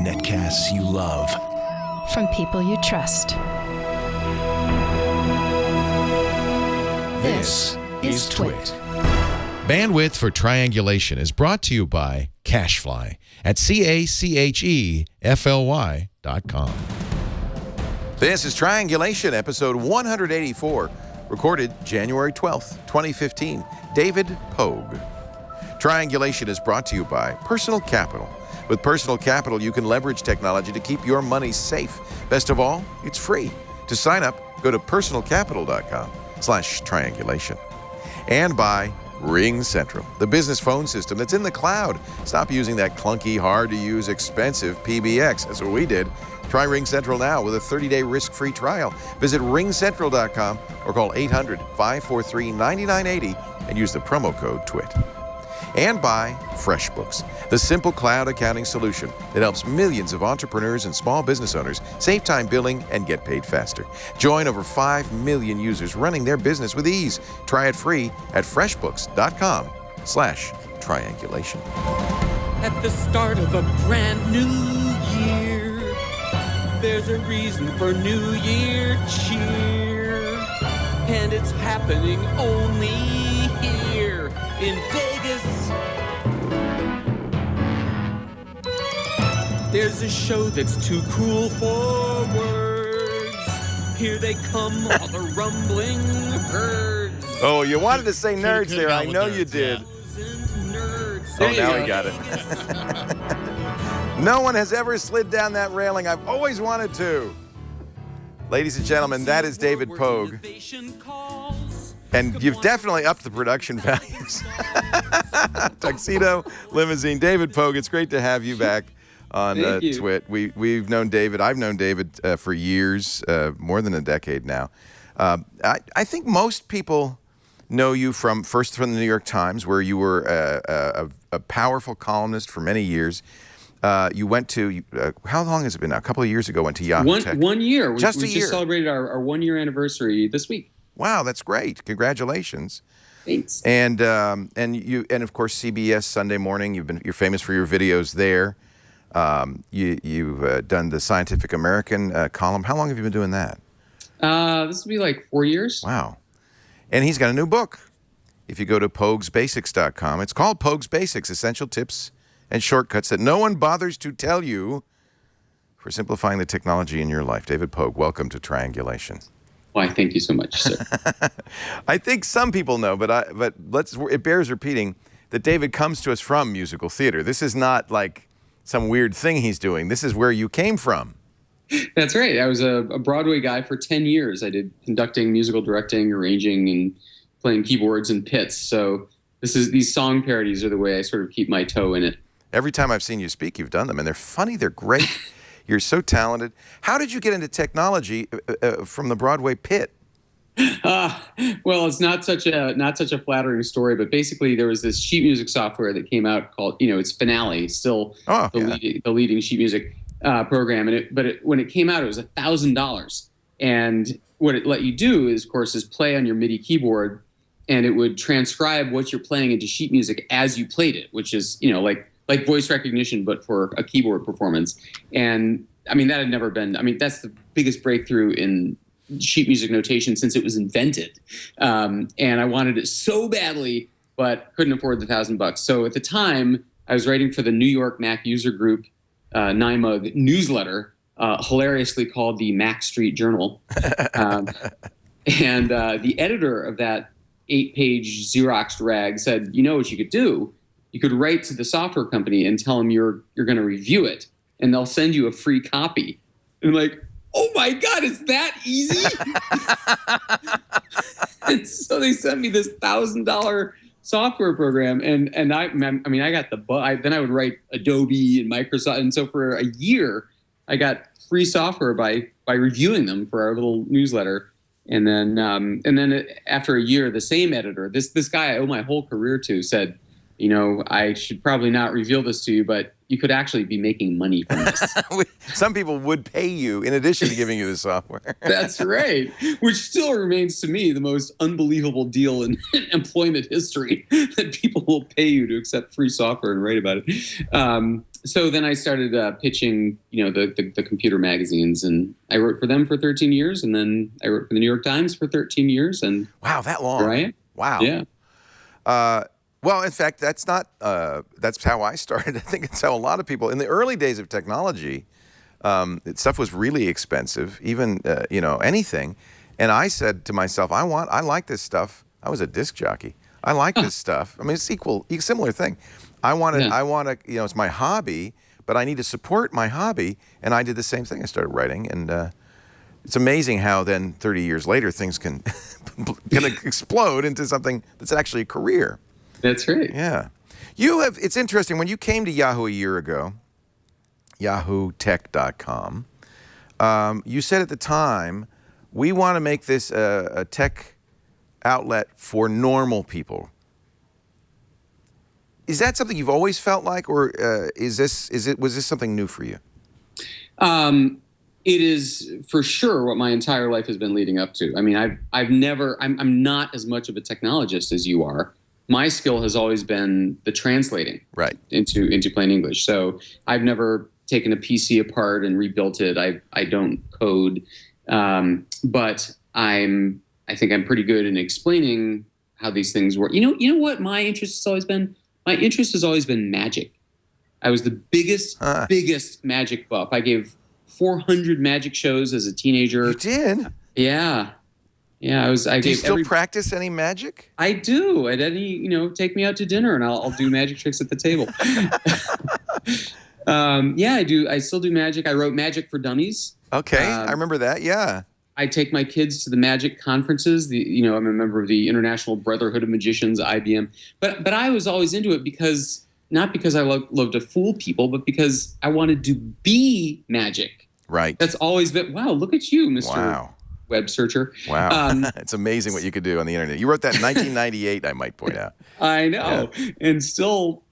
Netcasts you love. From people you trust. This is Twit. Bandwidth for Triangulation is brought to you by Cashfly at CACHEFLY.com. This is Triangulation, episode 184, recorded January 12th, 2015. David Pogue. Triangulation is brought to you by Personal Capital. With Personal Capital, you can leverage technology to keep your money safe. Best of all, it's free. To sign up, go to personalcapital.com/triangulation. And by Ring Central, the business phone system that's in the cloud. Stop using that clunky, hard-to-use, expensive PBX. That's what we did. Try Ring Central now with a 30-day risk-free trial. Visit ringcentral.com or call 800-543-9980 and use the promo code TWIT. And by Freshbooks, the simple cloud accounting solution that helps millions of entrepreneurs and small business owners save time billing and get paid faster. Join over 5 million users running their business with ease. Try it free at freshbooks.com/triangulation. At the start of a brand new year, there's a reason for New Year cheer. And it's happening only here in Vegas. There's a show that's too cool for words. Here they come, all the rumbling herds. Oh, you wanted to say nerds there. I know you did. Nerds. Oh, now we got it. No one has ever slid down that railing. I've always wanted to. Ladies and gentlemen, that is David Pogue. And you've definitely upped the production values. Tuxedo, limousine. David Pogue, it's great to have you back on Twit. We've known David. I've known David for years, more than a decade now. I think most people know you from the New York Times, where you were a powerful columnist for many years. You went to, how long has it been now? A couple of years ago, went to Yahoo Tech. 1 year. We a year. Just celebrated our 1 year anniversary this week. Wow, that's great. Congratulations. Thanks. And of course CBS Sunday Morning. You're famous for your videos there. You've done the Scientific American column. How long have you been doing that? This will be like 4 years. Wow. And he's got a new book. If you go to poguesbasics.com, it's called Pogue's Basics: Essential Tips and Shortcuts That No One Bothers to Tell You for Simplifying the Technology in Your Life. David Pogue, welcome to Triangulation. Why, thank you so much, sir. I think some people know, but it bears repeating that David comes to us from musical theater. This is not like some weird thing he's doing. This is where you came from. That's right. I was a Broadway guy for 10 years. I did conducting, musical directing, arranging, and playing keyboards and pits. So these song parodies are the way I sort of keep my toe in it. Every time I've seen you speak, you've done them, and they're funny. They're great. You're so talented. How did you get into technology from the Broadway pit? Well, it's not such a flattering story, but basically there was this sheet music software that came out called, it's Finale, still the leading sheet music program. And when it came out, it was $1,000. And what it let you do is play on your MIDI keyboard, and it would transcribe what you're playing into sheet music as you played it, which is, like voice recognition, but for a keyboard performance. And that had never been, that's the biggest breakthrough in sheet music notation since it was invented. And I wanted it so badly, but couldn't afford the $1,000. So at the time, I was writing for the New York Mac User Group 9-mug newsletter, hilariously called the Mac Street Journal. And the editor of that 8-page Xeroxed rag said, you know what you could do? You could write to the software company and tell them you're going to review it, and they'll send you a free copy. And I'm like, oh my God, it's that easy? And so they sent me this $1,000 software program, and I got the bug. Then I would write Adobe and Microsoft, and so for a year I got free software by reviewing them for our little newsletter. And then after a year, the same editor, this guy I owe my whole career to, said, I should probably not reveal this to you, but you could actually be making money from this. Some people would pay you in addition to giving you the software. That's right. Which still remains to me the most unbelievable deal in employment history, that people will pay you to accept free software and write about it. So then I started pitching, the computer magazines, and I wrote for them for 13 years, and then I wrote for the New York Times for 13 years, and wow, that long! Right? Wow. Yeah. Well, in fact, that's how I started. I think it's how a lot of people in the early days of technology, stuff was really expensive, even anything. And I said to myself, I like this stuff. I was a disc jockey. I like this stuff. I mean, it's similar thing. I want to, it's my hobby, but I need to support my hobby. And I did the same thing. I started writing, and it's amazing how then 30 years later things can explode into something that's actually a career. That's right. Yeah. It's interesting, when you came to Yahoo a year ago, YahooTech.com, you said at the time, we want to make this a tech outlet for normal people. Is that something you've always felt like, or was this something new for you? It is for sure what my entire life has been leading up to. I mean, I'm not as much of a technologist as you are. My skill has always been the translating into plain English. So I've never taken a PC apart and rebuilt it. I don't code, but I think I'm pretty good in explaining how these things work. You know what my interest has always been? My interest has always been magic. I was the biggest magic buff. I gave 400 magic shows as a teenager. You did? Yeah. Yeah, Do you still practice any magic? I do. At any, take me out to dinner and I'll do magic tricks at the table. Yeah, I do. I still do magic. I wrote Magic for Dummies. Okay, I remember that. Yeah. I take my kids to the magic conferences. I'm a member of the International Brotherhood of Magicians, IBM. But I was always into it not because I love to fool people, but because I wanted to be magic. Right. That's always been. Wow, look at you, Mr. Web searcher. Wow. It's amazing what you could do on the internet. You wrote that in 1998, I might point out. I know. Yeah. And still,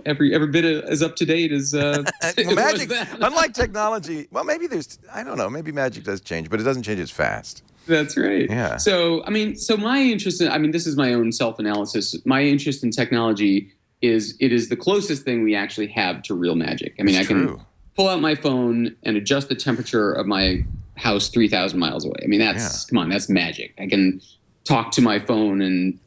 every bit as up to date as magic. Unlike technology, well, maybe I don't know, maybe magic does change, but it doesn't change as fast. That's right. Yeah. So my interest this is my own self-analysis. My interest in technology is the closest thing we actually have to real magic. I can pull out my phone and adjust the temperature of my house 3,000 miles away. Come on, that's magic. I can talk to my phone and,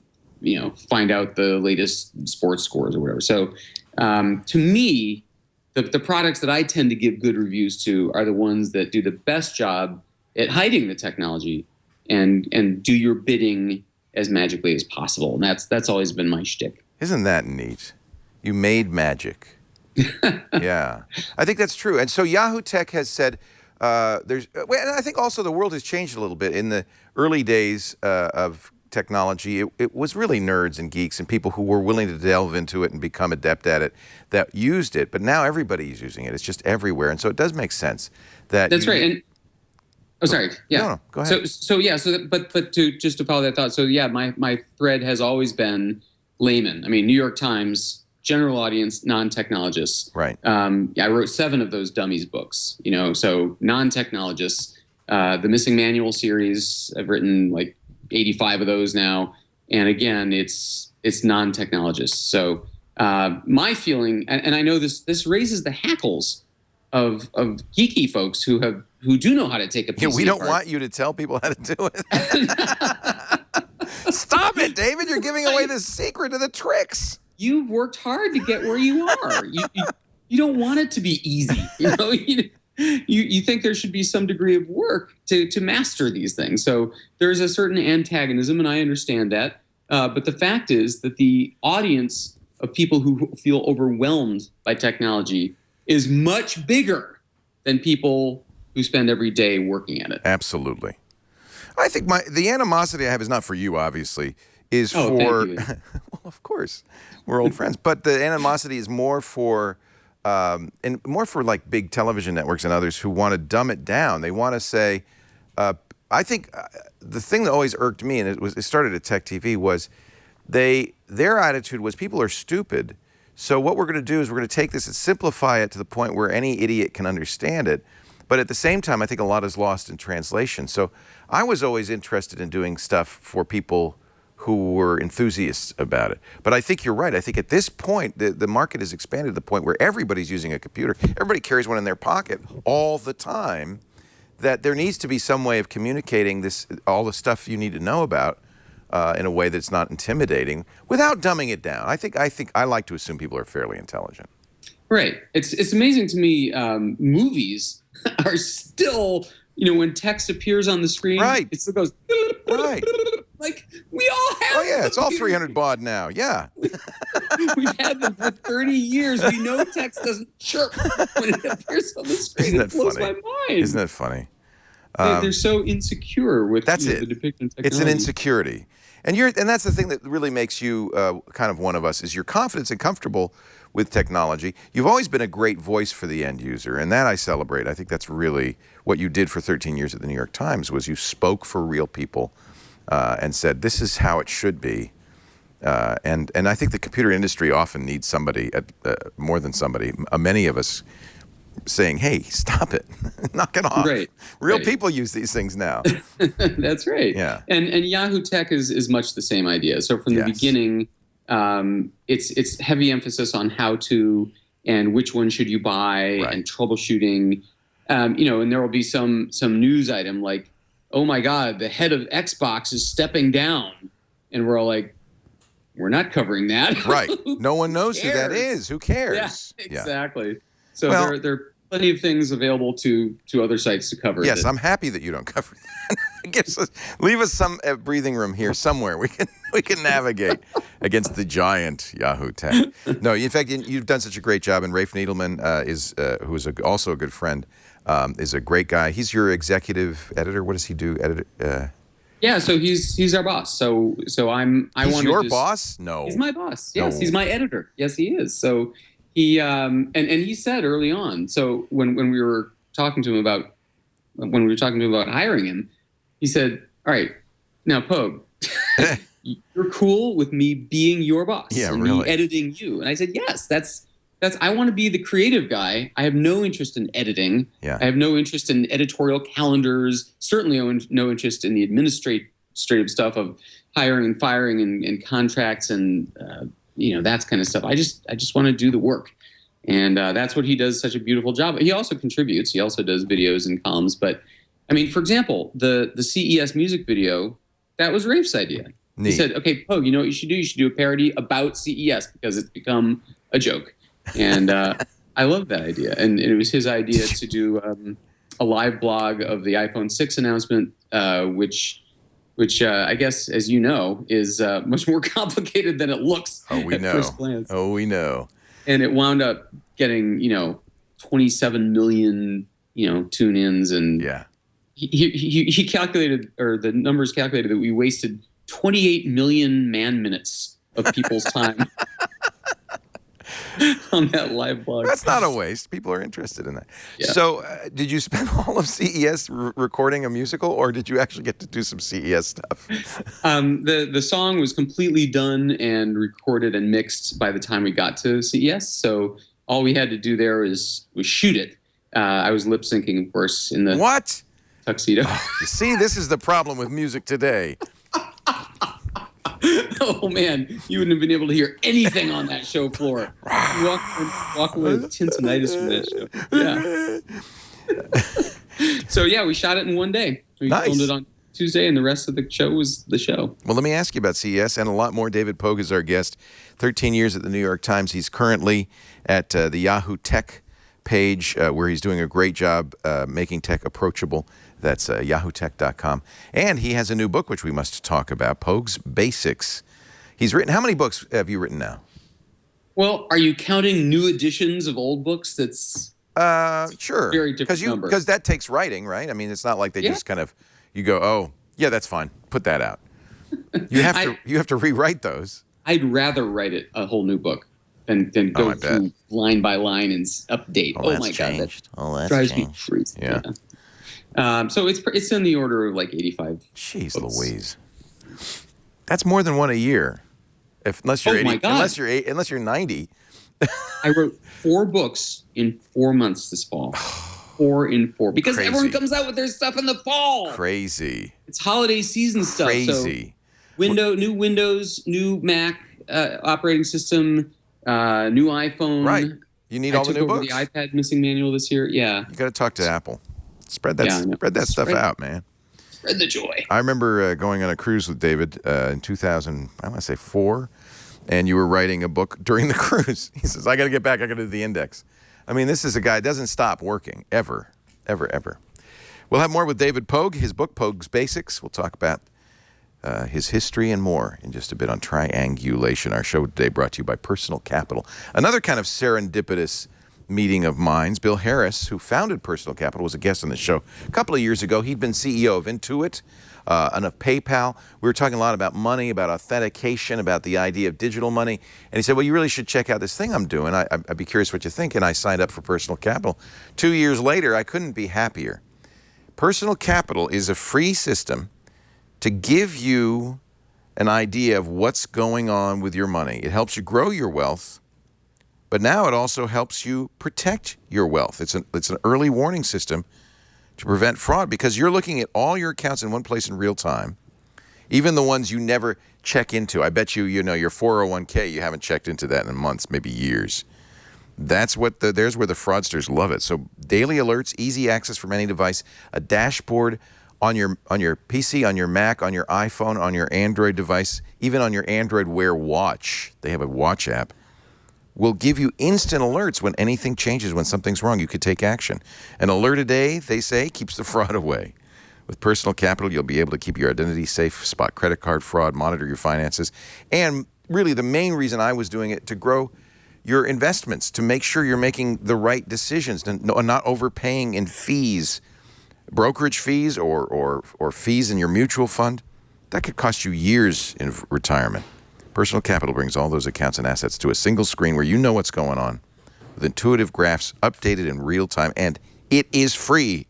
find out the latest sports scores or whatever. So to me, the products that I tend to give good reviews to are the ones that do the best job at hiding the technology and do your bidding as magically as possible. And that's always been my shtick. Isn't that neat? You made magic. Yeah, I think that's true. And so Yahoo Tech has said, and I think also the world has changed a little bit. In the early days of technology, it was really nerds and geeks and people who were willing to delve into it and become adept at it that used it. But now everybody's using it. It's just everywhere. And so it does make sense that... That's right. And sorry. Yeah. No, go ahead. But to follow that thought. So yeah, my thread has always been layman. New York Times, general audience, non-technologists. Right. I wrote 7 of those dummies books, so non-technologists. The Missing Manual series, I've written like 85 of those now. And again, it's non-technologists. So my feeling, and I know this raises the hackles of geeky folks who do know how to take a PC. Yeah, we don't want you to tell people how to do it. Stop it, David. You're giving away the secret to the tricks. You've worked hard to get where you are. You don't want it to be easy. You think there should be some degree of work to master these things. So there's a certain antagonism, and I understand that. But the fact is that the audience of people who feel overwhelmed by technology is much bigger than people who spend every day working at it. Absolutely. I think the animosity I have is not for you, obviously. Is for well, of course, we're old friends, but the animosity is more for like big television networks and others who want to dumb it down. They want to say, I think the thing that always irked me, and it started at Tech TV, was their attitude was people are stupid, So what we're going to do is we're going to take this and simplify it to the point where any idiot can understand it. But at the same time, I think a lot is lost in translation. So I was always interested in doing stuff for people who were enthusiasts about it. But I think you're right. I think at this point, the market has expanded to the point where everybody's using a computer. Everybody carries one in their pocket all the time, that there needs to be some way of communicating all the stuff you need to know about in a way that's not intimidating without dumbing it down. I think I like to assume people are fairly intelligent. Right. It's amazing to me. Movies are still, when text appears on the screen, right, it still goes right. Like we all have. Oh yeah, it's all 300 baud now. Yeah. We've had them for 30 years. We know text doesn't chirp when it appears on the screen. Isn't it blows funny? My mind. Isn't that funny? They're so insecure with that's the depiction of technology. It's an insecurity. And that's the thing that really makes you kind of one of us, is your confidence and comfortable with technology. You've always been a great voice for the end user, and that I celebrate. I think that's really what you did for 13 years at the New York Times, was you spoke for real people and said, this is how it should be. And I think the computer industry often needs somebody, more than somebody, many of us, saying, hey, stop it. Knock it off. Right. Real people use these things now. That's right. Yeah. And Yahoo Tech is much the same idea. So from the beginning, it's heavy emphasis on how to and which one should you buy, and troubleshooting. And there will be some news item like, oh my God, the head of Xbox is stepping down. And we're all like, we're not covering that. Right. No one knows who that is. Who cares? Yeah, exactly. Yeah. So there are plenty of things available to other sites to cover. Yes, I'm happy that you don't cover that. Leave us some breathing room here somewhere. We can navigate against the giant Yahoo Tech. No, in fact, you've done such a great job. And Rafe Needleman who is also a good friend, is a great guy. He's your executive editor. What does he do? Yeah, so he's our boss. So He's your boss? No, he's my boss. Yes, no. He's my editor. Yes, he is. So he and he said early on. So when we were talking to him about hiring him, he said, "All right, now Pogue, you're cool with me being your boss and really? me editing you?" And I said, "Yes, that's I want to be the creative guy. I have no interest in editing. Yeah. I have no interest in editorial calendars. Certainly no interest in the administrative stuff of hiring and firing and contracts and that kind of stuff. I just want to do the work." And that's what he does such a beautiful job. He also contributes. He also does videos and columns. But I mean, for example, the CES music video, that was Rafe's idea. Neat. He said, "Okay, Pogue, you know what you should do? You should do a parody about CES because it's become a joke." And I love that idea. And it was his idea to do a live blog of the iPhone 6 announcement, which I guess, as you know, is much more complicated than it looks at first glance. Oh, we know. And it wound up getting, 27 million, tune-ins. And he calculated, or the numbers calculated, that we wasted 28 million man-minutes of people's time on that live blog. That's not a waste. People are interested in that. Yeah. So did you spend all of CES recording a musical, or did you actually get to do some CES stuff? The song was completely done and recorded and mixed by the time we got to CES. So all we had to do there was shoot it. I was lip syncing, of course, in the tuxedo. You see, this is the problem with music today. Oh man, you wouldn't have been able to hear anything on that show floor. Walk away with tinnitus from that show. Yeah. So yeah, we shot it in one day. We filmed it on Tuesday, and the rest of the show was the show. Well, let me ask you about CES and a lot more. David Pogue is our guest. 13 years at the New York Times. He's currently at the Yahoo Tech page, where he's doing a great job making tech approachable. That's yahootech.com. And he has a new book, which we must talk about, Pogue's Basics. He's written, how many books have you written now? Well, are you counting new editions of old books? That's sure. Very different number. Because that takes writing, right? I mean, it's not like they just kind of, you go, oh, yeah, that's fine. Put that out. You have to rewrite those. I'd rather write a whole new book than go through line by line and update. Oh my changed. God, that drives me crazy. Yeah. So it's in the order of like 85. Jeez books. Louise. That's more than one a year. Unless you're 80, unless you're 90. I wrote 4 books in 4 months this fall. 4 in 4. Because Crazy. everyone comes out with their stuff in the fall. Crazy. It's holiday season stuff. Crazy. So new Windows, new Mac operating system, new iPhone. Right. You need all the new books. I took over the iPad missing manual this year. Yeah. You got to talk to Apple. Spread that stuff out, man. Spread the joy. I remember going on a cruise with David in 2000, I want to say 4, and you were writing a book during the cruise. He says, I got to get back. I got to do the index. I mean, this is a guy that doesn't stop working, ever, ever, ever. We'll have more with David Pogue, his book, Pogue's Basics. We'll talk about his history and more in just a bit on Triangulation. Our show today brought to you by Personal Capital. Another kind of serendipitous meeting of minds. Bill Harris, who founded Personal Capital, was a guest on the show a couple of years ago. He'd been CEO of Intuit and of PayPal. We were talking a lot about money, about authentication, about the idea of digital money. And he said, well, you really should check out this thing I'm doing. I'd be curious what you think. And I signed up for Personal Capital. 2 years later, I couldn't be happier. Personal Capital is a free system to give you an idea of what's going on with your money. It helps you grow your wealth, but now it also helps you protect your wealth. It's an early warning system to prevent fraud because you're looking at all your accounts in one place in real time, even the ones you never check into. I bet you know your 401k, you haven't checked into that in months, maybe years. There's where the fraudsters love it. So daily alerts, easy access from any device, a dashboard on your PC, on your Mac, on your iPhone, on your Android device, even on your Android Wear watch. They have a watch app. Will give you instant alerts when anything changes, when something's wrong. You could take action. An alert a day, they say, keeps the fraud away. With Personal Capital, you'll be able to keep your identity safe, spot credit card fraud, monitor your finances, and really the main reason I was doing it, to grow your investments, to make sure you're making the right decisions and not overpaying in fees, brokerage fees or fees in your mutual fund. That could cost you years in retirement. Personal Capital brings all those accounts and assets to a single screen where you know what's going on, with intuitive graphs updated in real time, and it is free.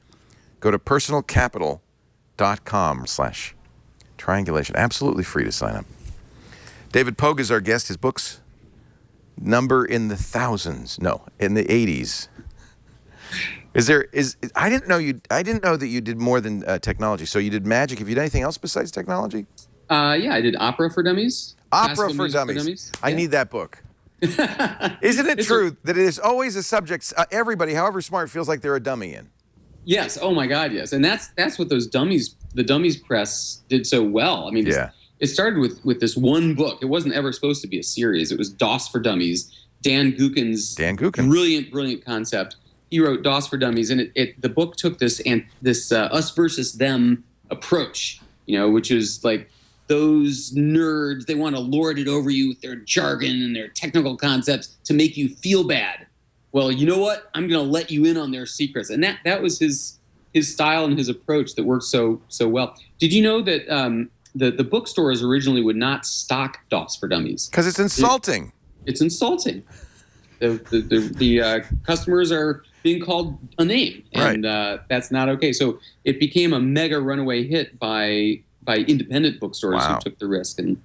Go to personalcapital.com/triangulation. Absolutely free to sign up. David Pogue is our guest. His books number in the thousands. No, in the 80s. I didn't know that you did more than technology. So you did magic. Have you done anything else besides technology? Yeah, I did opera for dummies. Opera for dummies. I need that book. Isn't it true that it is always a subject everybody, however smart, feels like they're a dummy in? Yes. Oh my God, yes. And that's what the dummies press did so well. I mean, it started with this one book. It wasn't ever supposed to be a series. It was DOS for Dummies. Dan Gookin's brilliant concept. He wrote DOS for Dummies, and the book took this us versus them approach, which is like, those nerds, they want to lord it over you with their jargon and their technical concepts to make you feel bad. Well, you know what? I'm going to let you in on their secrets. And that was his style and his approach that worked so well. Did you know that the bookstores originally would not stock DOS for Dummies? Because it's insulting. It's insulting. The customers are being called a name, and that's not okay. So it became a mega runaway hit by independent bookstores who took the risk. And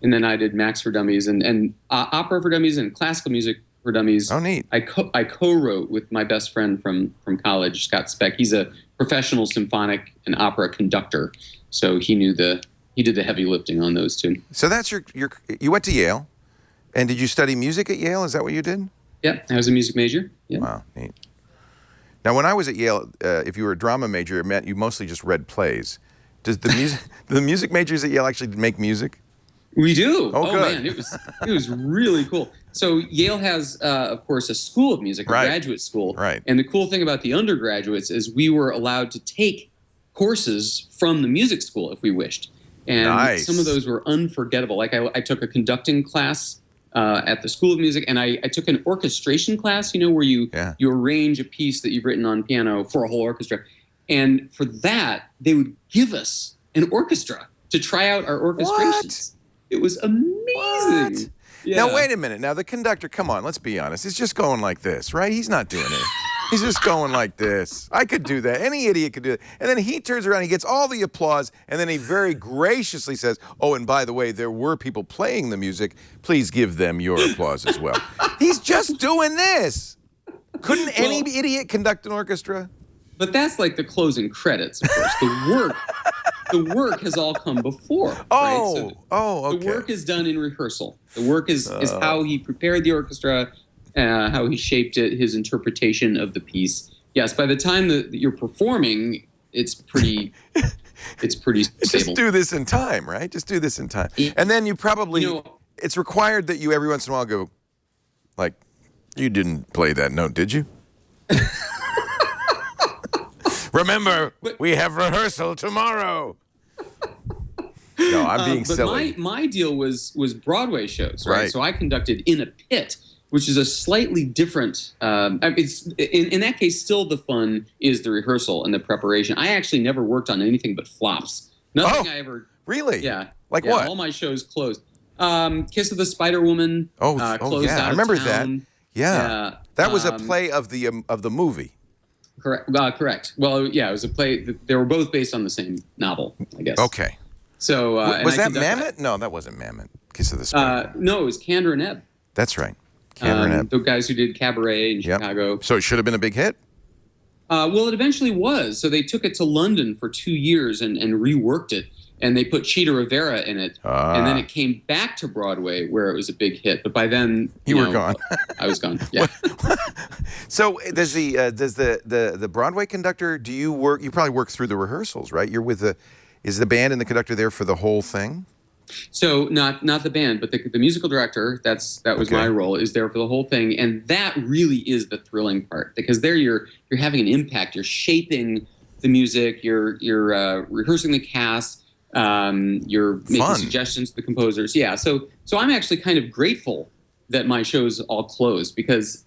then I did Max for Dummies and opera for dummies and classical music for dummies. Oh, neat. I co-wrote with my best friend from college, Scott Speck. He's a professional symphonic and opera conductor, so he did the heavy lifting on those two. So that's you went to Yale, and did you study music at Yale? Is that what you did? Yeah, I was a music major. Yeah. Wow, neat. Now, when I was at Yale, if you were a drama major, it meant you mostly just read plays. Does the music majors at Yale actually make music? We do. Oh, good. Man, it was really cool. So Yale has, of course, a school of music, a graduate school. Right. And the cool thing about the undergraduates is we were allowed to take courses from the music school if we wished. And some of those were unforgettable. Like I took a conducting class at the School of Music, and I took an orchestration class, where you arrange a piece that you've written on piano for a whole orchestra. And for that, they would give us an orchestra to try out our orchestrations. What? It was amazing. What? Yeah. Now, wait a minute. Now, the conductor, come on, let's be honest. It's just going like this, right? He's not doing it. He's just going like this. I could do that. Any idiot could do it. And then he turns around, he gets all the applause, and then he very graciously says, oh, and by the way, there were people playing the music. Please give them your applause as well. He's just doing this. Couldn't any idiot conduct an orchestra? But that's like the closing credits, of course. The work has all come before. Oh, right? okay. The work is done in rehearsal. The work is how he prepared the orchestra, how he shaped it, his interpretation of the piece. Yes, by the time that you're performing, it's pretty stable. Just do this in time, right? Just do this in time. And then you probably, it's required that you every once in a while go, like, you didn't play that note, did you? Remember, we have rehearsal tomorrow. No, I'm being silly. My deal was Broadway shows, right? So I conducted in a pit, which is a slightly different. It's in that case, still the fun is the rehearsal and the preparation. I actually never worked on anything but flops. Nothing I ever. Really? Yeah. Like what? All my shows closed. Kiss of the Spider Woman. Closed yeah, out I remember of town. that. Yeah, that was a play of the movie. Correct. Correct. Well, yeah, it was a play. They were both based on the same novel, I guess. Okay. So was that Mamet? No, that wasn't Mamet. Kiss of the Spider. No, it was Kander and Ebb. That's right. Kander and Ebb. The guys who did Cabaret in Chicago. So it should have been a big hit? Well, it eventually was. So they took it to London for 2 years and reworked it. And they put Cheetah Rivera in it. And then it came back to Broadway where it was a big hit. But by then, you were gone. I was gone. Yeah. So does the Broadway conductor, do you work, you probably work through the rehearsals, right? You're with is the band and the conductor there for the whole thing? So not the band, but the musical director, that was my role, is there for the whole thing. And that really is the thrilling part, because there you're having an impact. You're shaping the music, you're rehearsing the cast, you're making suggestions to the composers. Yeah, so I'm actually kind of grateful that my shows all closed, because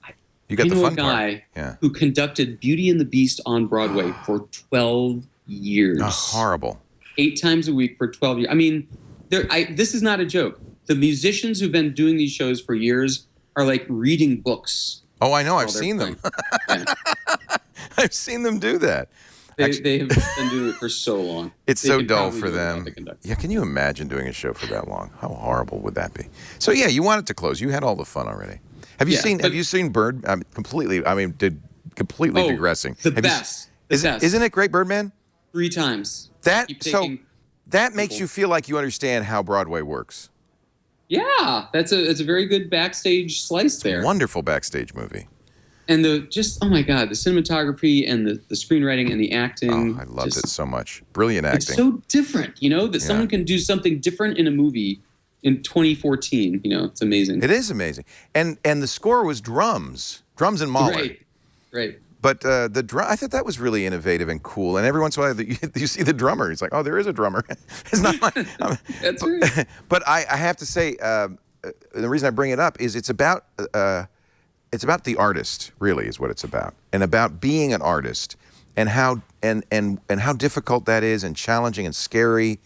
you got I the know fun a guy part. who conducted Beauty and the Beast on Broadway for 12 years. Horrible. 8 times a week for 12 years. I mean, this is not a joke. The musicians who've been doing these shows for years are like reading books. Oh, I know. I've seen them. I've seen them do that. They have been doing it for so long. It's so dull for them. Yeah, can you imagine doing a show for that long? How horrible would that be? So yeah, you want it to close. You had all the fun already. Have you seen Bird? Completely digressing. The best. Isn't it great, Birdman? 3 times. That makes you feel like you understand how Broadway works. Yeah, it's a very good backstage slice there. Wonderful backstage movie. And oh my God, the cinematography and the screenwriting and the acting. Oh, I loved it so much. Brilliant acting. It's so different, that someone can do something different in a movie in 2014. It's amazing. It is amazing. And the score was drums and Mahler. Right. But I thought that was really innovative and cool. And every once in a while, you see the drummer. It's like, oh, there is a drummer. It's not That's right. But I have to say, the reason I bring it up is it's about the artist, really, is what it's about, and about being an artist, and how how difficult that is, and challenging and scary.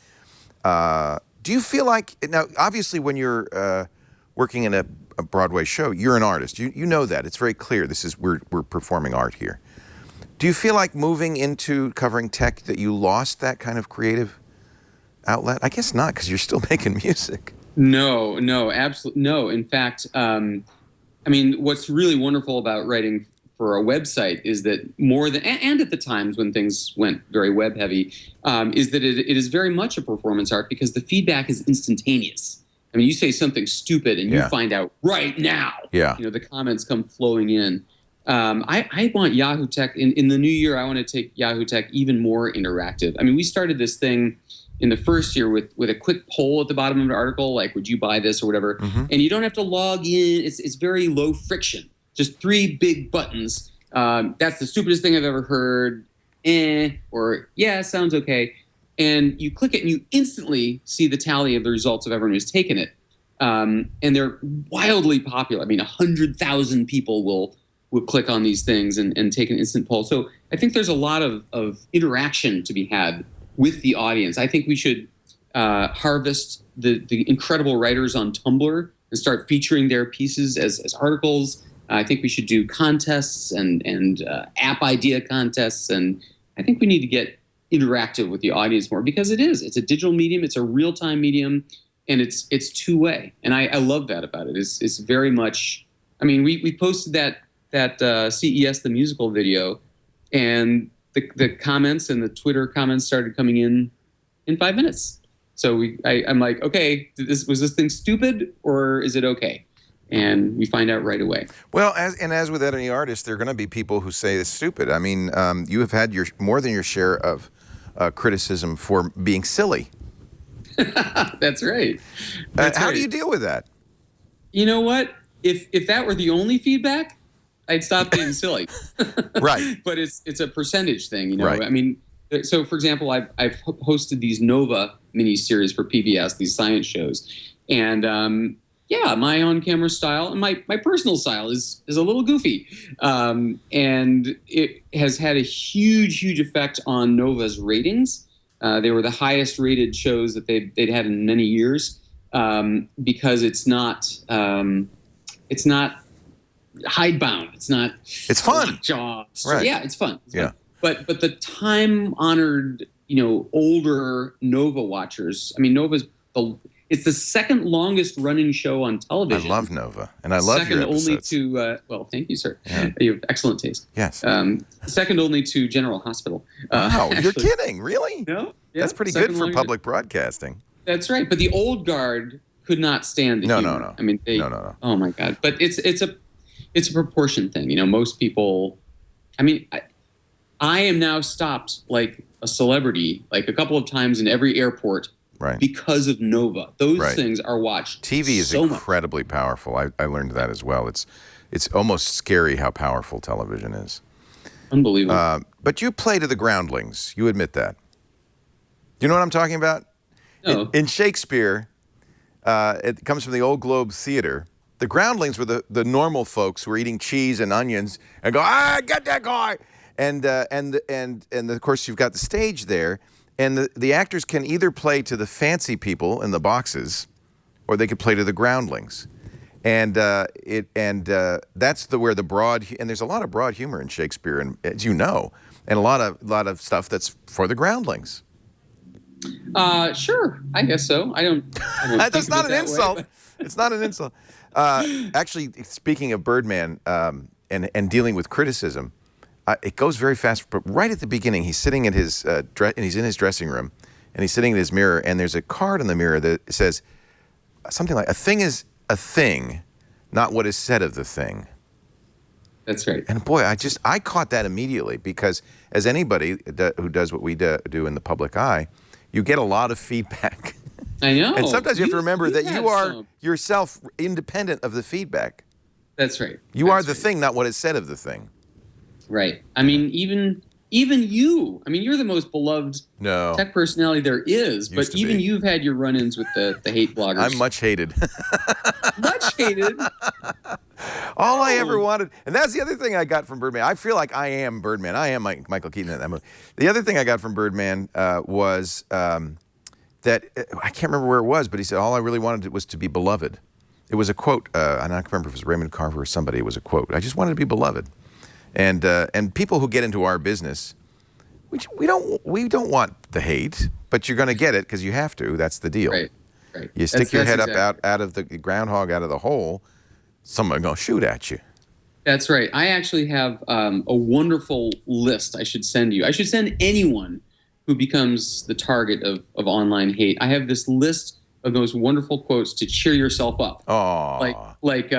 Do you feel like now? Obviously, when you're working in a Broadway show, you're an artist. You know that. It's very clear. We're performing art here. Do you feel like moving into covering tech that you lost that kind of creative outlet? I guess not, because you're still making music. No, absolutely no. In fact, what's really wonderful about writing for a website is that more than, and at the times when things went very web heavy, is that it is very much a performance art, because the feedback is instantaneous. I mean, you say something stupid and you find out right now. Yeah. The comments come flowing in. I want Yahoo Tech, in the new year, I want to take Yahoo Tech even more interactive. I mean, we started this thing in the first year with a quick poll at the bottom of an article, like, would you buy this or whatever? Mm-hmm. And you don't have to log in. It's very low friction. Just 3 big buttons. That's the stupidest thing I've ever heard. Or yeah, sounds okay. And you click it and you instantly see the tally of the results of everyone who's taken it. And they're wildly popular. I mean, 100,000 people will click on these things and take an instant poll. So I think there's a lot of interaction to be had with the audience. I think we should harvest the incredible writers on Tumblr and start featuring their pieces as articles. I think we should do contests and app idea contests, and I think we need to get interactive with the audience more, because it's a digital medium, it's a real-time medium, and it's two-way, and I love that about it. It's very much. I mean, we posted that CES the musical video, and the comments and the Twitter comments started coming in 5 minutes. So I'm like, okay, was this thing stupid or is it okay? And we find out right away. Well, as with any artist, there are going to be people who say it's stupid. I mean, you have had more than your share of criticism for being silly. That's right. How do you deal with that? You know what? If that were the only feedback, I'd stop being silly. Right. But it's a percentage thing, you know. Right. I mean, so for example, I've hosted these Nova miniseries for PBS, these science shows, and yeah, my on-camera style and my personal style is a little goofy, and it has had a huge effect on Nova's ratings. They were the highest rated shows that they'd had in many years, because it's not hidebound. It's fun. Jaws. Right. Yeah, it's fun. Yeah. But the time-honored, older Nova watchers. I mean, it's the second longest running show on television. I love Nova, and I love your episodes. Second only to well, thank you, sir. Yeah. You have excellent taste. Yes. Second only to General Hospital. Wow, you're kidding, really? No. Yeah, that's pretty good for public broadcasting. That's right, but the old guard could not stand the humor. No. I mean, no. Oh my God! But it's a proportion thing. Most people. I mean, I am now stopped like a celebrity, like a couple of times in every airport, right, because of Nova. Those right. things are watched. TV is incredibly powerful. I learned that as well. It's almost scary how powerful television is. Unbelievable. But you play to the groundlings. You admit that. Do you know what I'm talking about? No. In Shakespeare, it comes from the Old Globe Theater. The groundlings were the normal folks who were eating cheese and onions and go, get that guy. And of course, you've got the stage there. And the actors can either play to the fancy people in the boxes, or they could play to the groundlings. And that's where the broad, and there's a lot of broad humor in Shakespeare, and as you know, and a lot of stuff that's for the groundlings. Sure, I guess so. I don't That's not an insult. Way, It's not an insult. Actually, speaking of Birdman and dealing with criticism, it goes very fast. But right at the beginning, he's sitting in his and he's in his dressing room, and he's sitting in his mirror, and there's a card on the mirror that says something like, "A thing is a thing, not what is said of the thing." That's right. And boy, I caught that immediately, because as anybody who does what we do in the public eye, you get a lot of feedback. I know. And sometimes you have to remember that you are yourself independent of the feedback. That's right. You are the thing, not what is said of the thing. Right. I mean, even you. I mean, you're the most beloved tech personality there is. But even you've had your run-ins with the hate bloggers. I'm much hated. Much hated. All I ever wanted, and that's the other thing I got from Birdman. I feel like I am Birdman. I am Michael Keaton in that movie. The other thing I got from Birdman was that I can't remember where it was, but he said all I really wanted was to be beloved. It was a quote, and I can't remember if it was Raymond Carver or somebody. It was a quote. I just wanted to be beloved, and people who get into our business, we don't want the hate, but you're going to get it because you have to. That's the deal. Right. You stick your head up out of the groundhog, out of the hole. Someone's going to shoot at you. That's right. I actually have a wonderful list I should send you. I should send anyone who becomes the target of online hate. I have this list of those wonderful quotes to cheer yourself up. Oh, like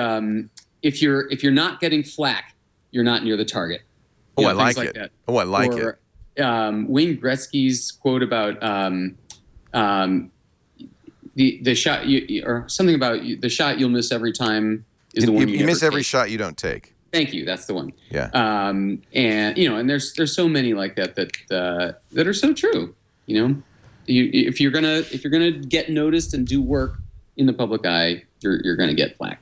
if you're not getting flack, you're not near the target. I like it. That. Oh, I like it. Wayne Gretzky's quote about the shot or something about the shot you'll miss every time is the one you miss every take. shot you don't take. Thank you. That's the one. Yeah. And and there's so many like that are so true. If you're gonna get noticed and do work in the public eye, you're gonna get flack.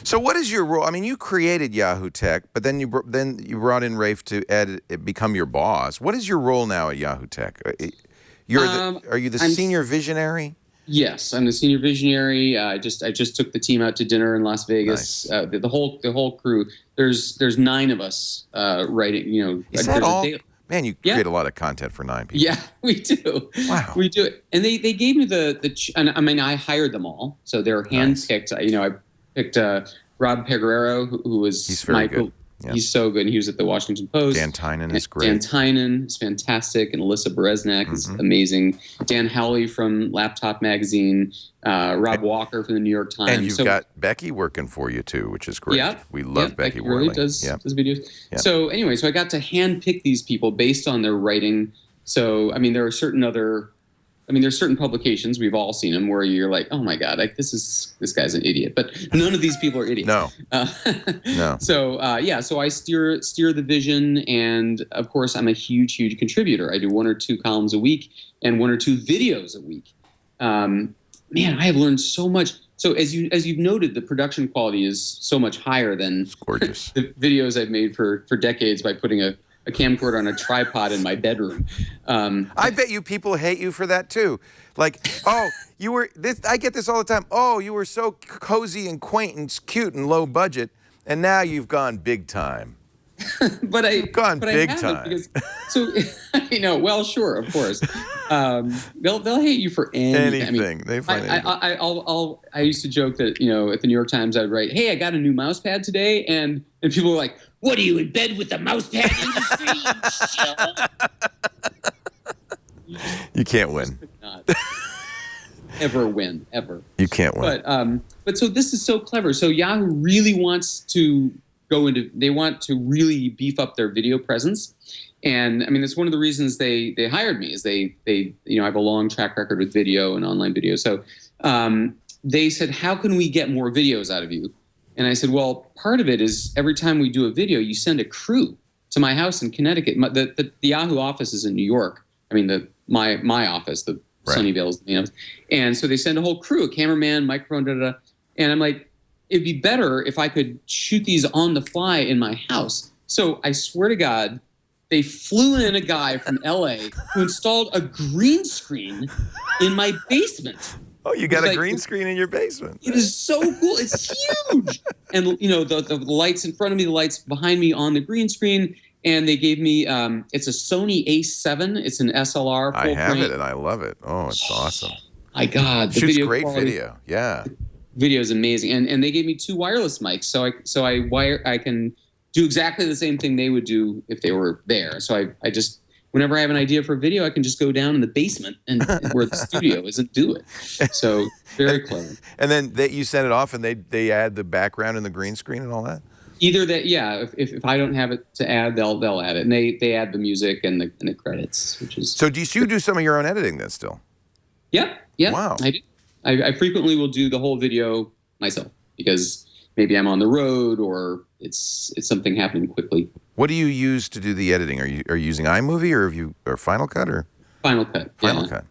So what is your role? I mean, you created Yahoo Tech, but then you brought in Rafe to become your boss. What is your role now at Yahoo Tech? Are you the senior visionary? Yes, I'm the senior visionary. I just took the team out to dinner in Las Vegas. Nice. The whole crew. There's 9 of us writing. Is that all? Man, you create a lot of content for 9 people. Yeah, we do. Wow. We do it. And they gave me and I mean, I hired them all. So they're handpicked. Nice. I picked Rob Peguero, who was He's very good. Yep. He's so good. He was at the Washington Post. Dan Tynan is great. Dan Tynan is fantastic. And Alyssa Bereznak is amazing. Dan Howley from Laptop Magazine. Rob Walker from the New York Times. And you've got Becky working for you, too, which is great. Yeah. We love Becky really Worley. does videos. Yep. So anyway, I got to handpick these people based on their writing. So, I mean, there's certain publications, we've all seen them, where you're like, oh my God, this guy's an idiot. But none of these people are idiots. No. No. So I steer the vision, and of course, I'm a huge contributor. I do 1 or 2 columns a week and 1 or 2 videos a week. Man, I have learned so much. So as you've noted, the production quality is so much higher than gorgeous. The videos I've made for decades by putting a camcorder on a tripod in my bedroom. I bet you people hate you for that too. Like, oh, you were this. I get this all the time. Oh, you were so cozy and quaint and cute and low budget, and now you've gone big time. You've gone big time. Because, well, sure, of course. They'll hate you for anything. Anything. They find anything. I used to joke that at the New York Times I'd write, "Hey, I got a new mouse pad today," and people were like, "What are you, in bed with the mouse pad industry?" You can't win. Not ever win, ever. You can't win. But so this is so clever. So Yahoo really wants to they want to really beef up their video presence. And I mean, that's one of the reasons they hired me, is they I have a long track record with video and online video. So they said, how can we get more videos out of you? And I said, well, part of it is every time we do a video, you send a crew to my house in Connecticut. The Yahoo office is in New York. I mean, my office, the Sunnyvale's, and so they send a whole crew, a cameraman, microphone, and I'm like, it'd be better if I could shoot these on the fly in my house. So I swear to God, they flew in a guy from LA who installed a green screen in my basement. Oh, you got a green screen in your basement. It is so cool. It's huge. And, the lights in front of me, the lights behind me on the green screen. And they gave me, it's a Sony A7. It's an SLR. I have it, and I love it. Oh, it's awesome. My God. The shoots great video. Yeah. Video is amazing. And they gave me 2 wireless mics. So I can do exactly the same thing they would do if they were there. So I just, whenever I have an idea for a video, I can just go down in the basement and where the studio is and do it. So very clever. And then you send it off, and they add the background and the green screen and all that? Either that, yeah. If I don't have it to add, they'll add it, and they add the music and the credits, which is. So do you do some of your own editing then still? Yeah. Wow. I do. I frequently will do the whole video myself because maybe I'm on the road or it's something happening quickly. What do you use to do the editing? Are you using iMovie or Final Cut or? Final Cut. Final Cut.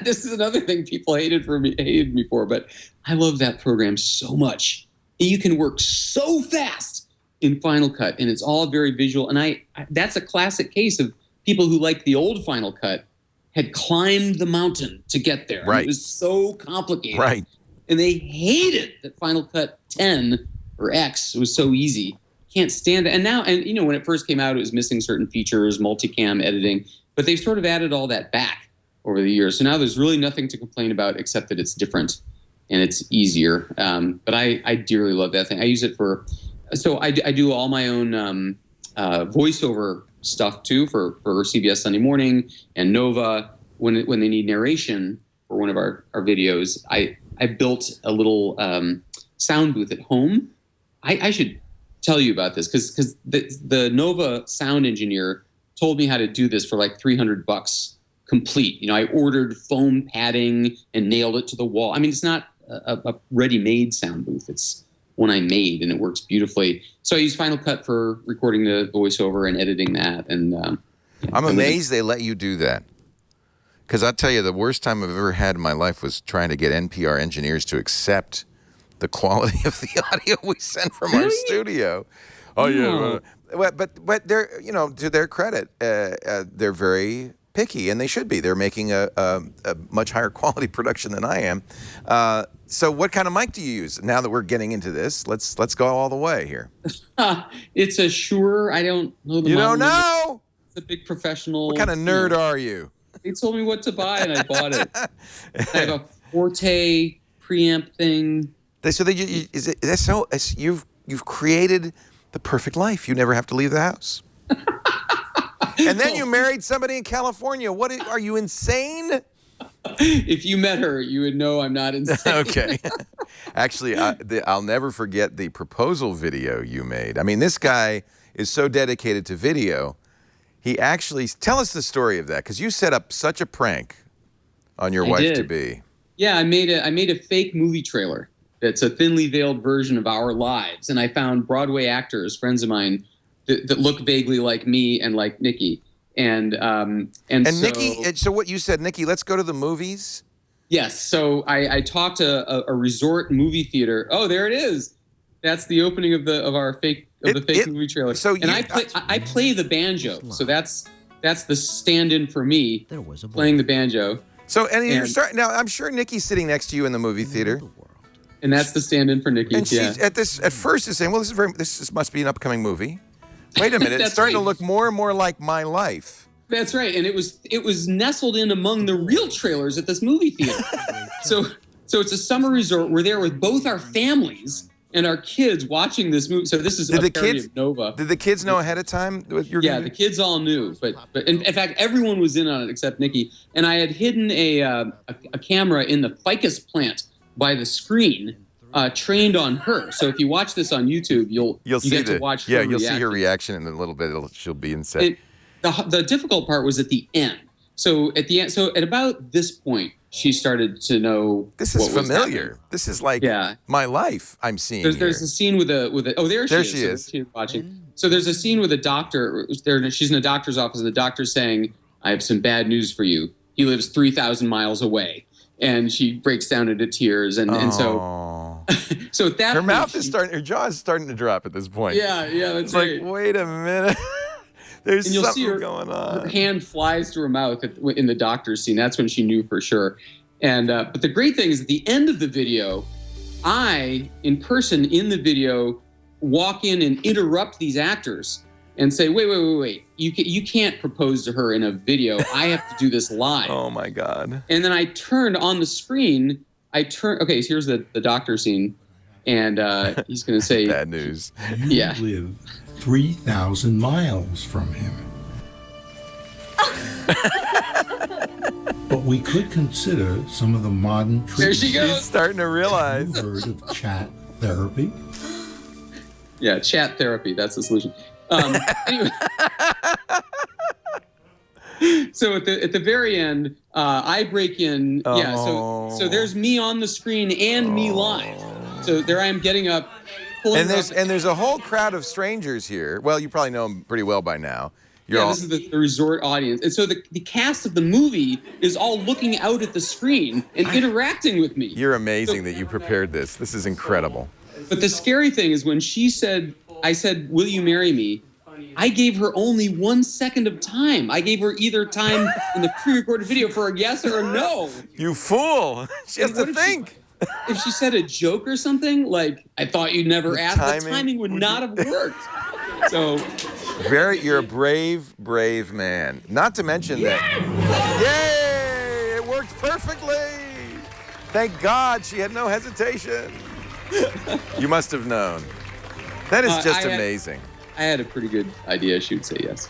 This is another thing people hated me for, but I love that program so much. You can work so fast in Final Cut, and it's all very visual. And that's a classic case of people who like the old Final Cut had climbed the mountain to get there. Right. It was so complicated. Right. And they hated that Final Cut 10 or X was so easy. Can't stand it. And now, when it first came out, it was missing certain features, multicam editing, but they've sort of added all that back over the years. So now there's really nothing to complain about except that it's different and it's easier. But I dearly love that thing. I use it I do all my own voiceover stuff too for CBS Sunday Morning and Nova when they need narration for one of our videos. I built a little sound booth at home. I should tell you about this because the Nova sound engineer told me how to do this for like $300 complete. I ordered foam padding and nailed it to the wall. I mean, it's not a ready-made sound booth. It's one I made, and it works beautifully. So I use Final Cut for recording the voiceover and editing that. And I'm amazed they let you do that. Because I'll tell you, the worst time I've ever had in my life was trying to get NPR engineers to accept the quality of the audio we send from our studio. Oh, yeah. But they're, to their credit, they're very picky, and they should be. They're making a much higher quality production than I am. So what kind of mic do you use? Now that we're getting into this, let's go all the way here. It's a Shure. I don't know the You model don't know? It's a big professional. What kind of nerd are you? They told me what to buy, and I bought it. I have a Forte preamp thing. You've created the perfect life. You never have to leave the house. And then you married somebody in California. Are you insane? If you met her, you would know I'm not insane. Okay. Actually, I'll never forget the proposal video you made. I mean, this guy is so dedicated to video. He actually, tell us the story of that, because you set up such a prank on your wife-to-be. Yeah, I made a fake movie trailer. It's a thinly veiled version of our lives, and I found Broadway actors, friends of mine, that look vaguely like me and like Nikki. And Nikki, so what you said, Nikki, let's go to the movies? Yes. So I talked to a resort movie theater. Oh, there it is. That's the opening of the fake movie trailer. So I play the banjo. So that's the stand-in for me playing the banjo. So now I'm sure Nikki's sitting next to you in the movie theater. And that's the stand-in for Nikki. And she's at first is saying, well, this must be an upcoming movie. Wait a minute, it's starting to look more and more like my life. That's right, and it was nestled in among the real trailers at this movie theater. So it's a summer resort. We're there with both our families and our kids watching this movie. So this is a parody of Nova. Did the kids know ahead of time what you're the kids all knew, but in fact everyone was in on it except Nikki. And I had hidden a camera in the ficus plant by the screen. Trained on her. So if you watch this on YouTube, you'll get to watch her you'll reaction. See her reaction in a little bit. She'll be in set. The difficult part was at the end. So at the end, so at about this point, she started to know this is familiar. This is like my life I'm seeing. There's a scene with a oh there she is. She's watching. So there's a scene with a doctor. She's in a doctor's office, and the doctor's saying, "I have some bad news for you. He lives 3,000 miles away." And she breaks down into tears, and so so at that point, her jaw is starting to drop at this point. Yeah, that's right. Like, wait a minute, there's something going on. Her hand flies to her mouth in the doctor's scene. That's when she knew for sure. And but the great thing is, at the end of the video, I, in person in the video, walk in and interrupt these actors and say, wait. You can't propose to her in a video. I have to do this live. Oh, my God. And then I turned on the screen. Okay, so here's the doctor scene. And he's going to say... Bad news. You live 3,000 miles from him. But we could consider some of the modern treatments. There she goes. She's starting to realize. You've heard of chat therapy? Yeah, chat therapy. That's the solution. Anyway, so at the very end, I break in. Yeah, so there's me on the screen and me live. So there I am getting up. And there's a whole crowd of strangers here. Well, you probably know them pretty well by now. This is the resort audience, and so the cast of the movie is all looking out at the screen and interacting with me. You're amazing that you prepared this. This is incredible. But the scary thing is when I said, "Will you marry me?" I gave her only 1 second of time. I gave her either time in the pre-recorded video for a yes or a no. You fool! She has to think. If she said a joke or something, like, "I thought you'd never ask," the timing would not have worked. So, you're a brave man. Not to mention that. Yay! It worked perfectly. Thank God she had no hesitation. You must have known. That is just amazing. I had a pretty good idea she would say yes.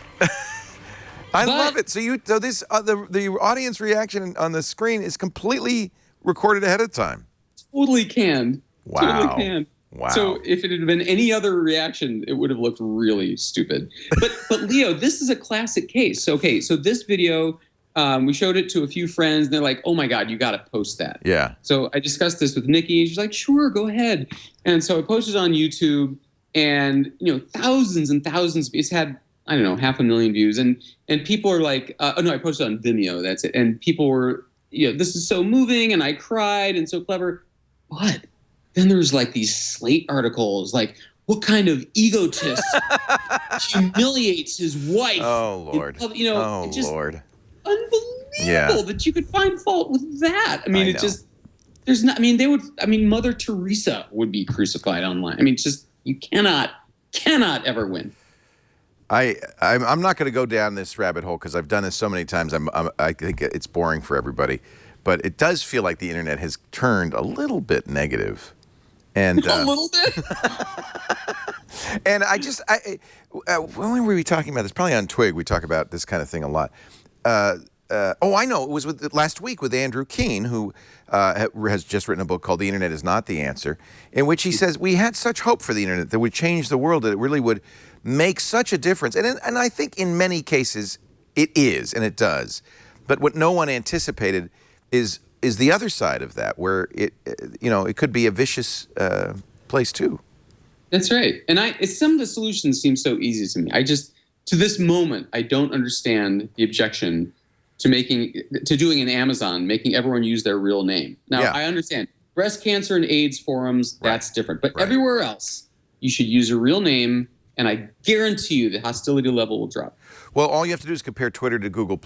I love it. So this the audience reaction on the screen is completely recorded ahead of time. Totally canned. Wow. Totally canned. Wow. So if it had been any other reaction, it would have looked really stupid. But Leo, this is a classic case. So this video, we showed it to a few friends, and they're like, "Oh my God, you got to post that." Yeah. So I discussed this with Nikki. She's like, "Sure, go ahead." And so I posted it on YouTube, and thousands and thousands. It's had 500,000 views, and people are like, "Oh no, I posted it on Vimeo. That's it." And people were, "This is so moving," and I cried, and so clever. But then there's like these Slate articles, like, "What kind of egotist humiliates his wife?" Oh Lord! Lord! unbelievable that you could find fault with that. I mean, there's not, I mean, Mother Teresa would be crucified online. I mean, just, you cannot ever win. I'm not going to go down this rabbit hole because I've done this so many times. I think it's boring for everybody, but it does feel like the internet has turned a little bit negative, and a little bit. And when were we talking about this? Probably on Twig. We talk about this kind of thing a lot. I know. It was last week with Andrew Keene, who has just written a book called "The Internet Is Not the Answer," in which he says we had such hope for the internet that would change the world, that it really would make such a difference. And I think in many cases it is, and it does. But what no one anticipated is the other side of that, where it could be a vicious place too. That's right. And some of the solutions seem so easy to me. To this moment, I don't understand the objection to doing an Amazon, making everyone use their real name. Now, I understand breast cancer and AIDS forums, that's different. But everywhere else, you should use a real name, and I guarantee you the hostility level will drop. Well, all you have to do is compare Twitter to Google+,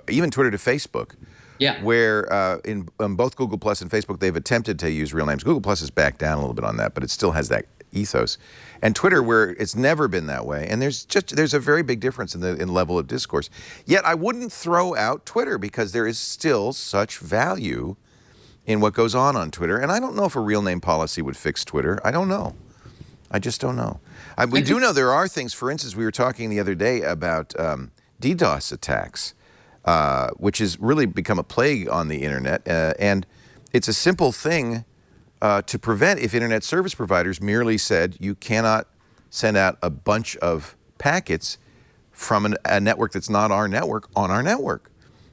even Twitter to Facebook. Yeah. Where in both Google+ and Facebook, they've attempted to use real names. Google+ has backed down a little bit on that, but it still has that ethos. And Twitter, where it's never been that way, and there's a very big difference in level of discourse. Yet I wouldn't throw out Twitter because there is still such value in what goes on Twitter. And I don't know if a real name policy would fix Twitter. I don't know. I just don't know. We do know there are things. For instance, we were talking the other day about DDoS attacks, which has really become a plague on the internet. And it's a simple thing to prevent if internet service providers merely said you cannot send out a bunch of packets from a network that's not our network on our network.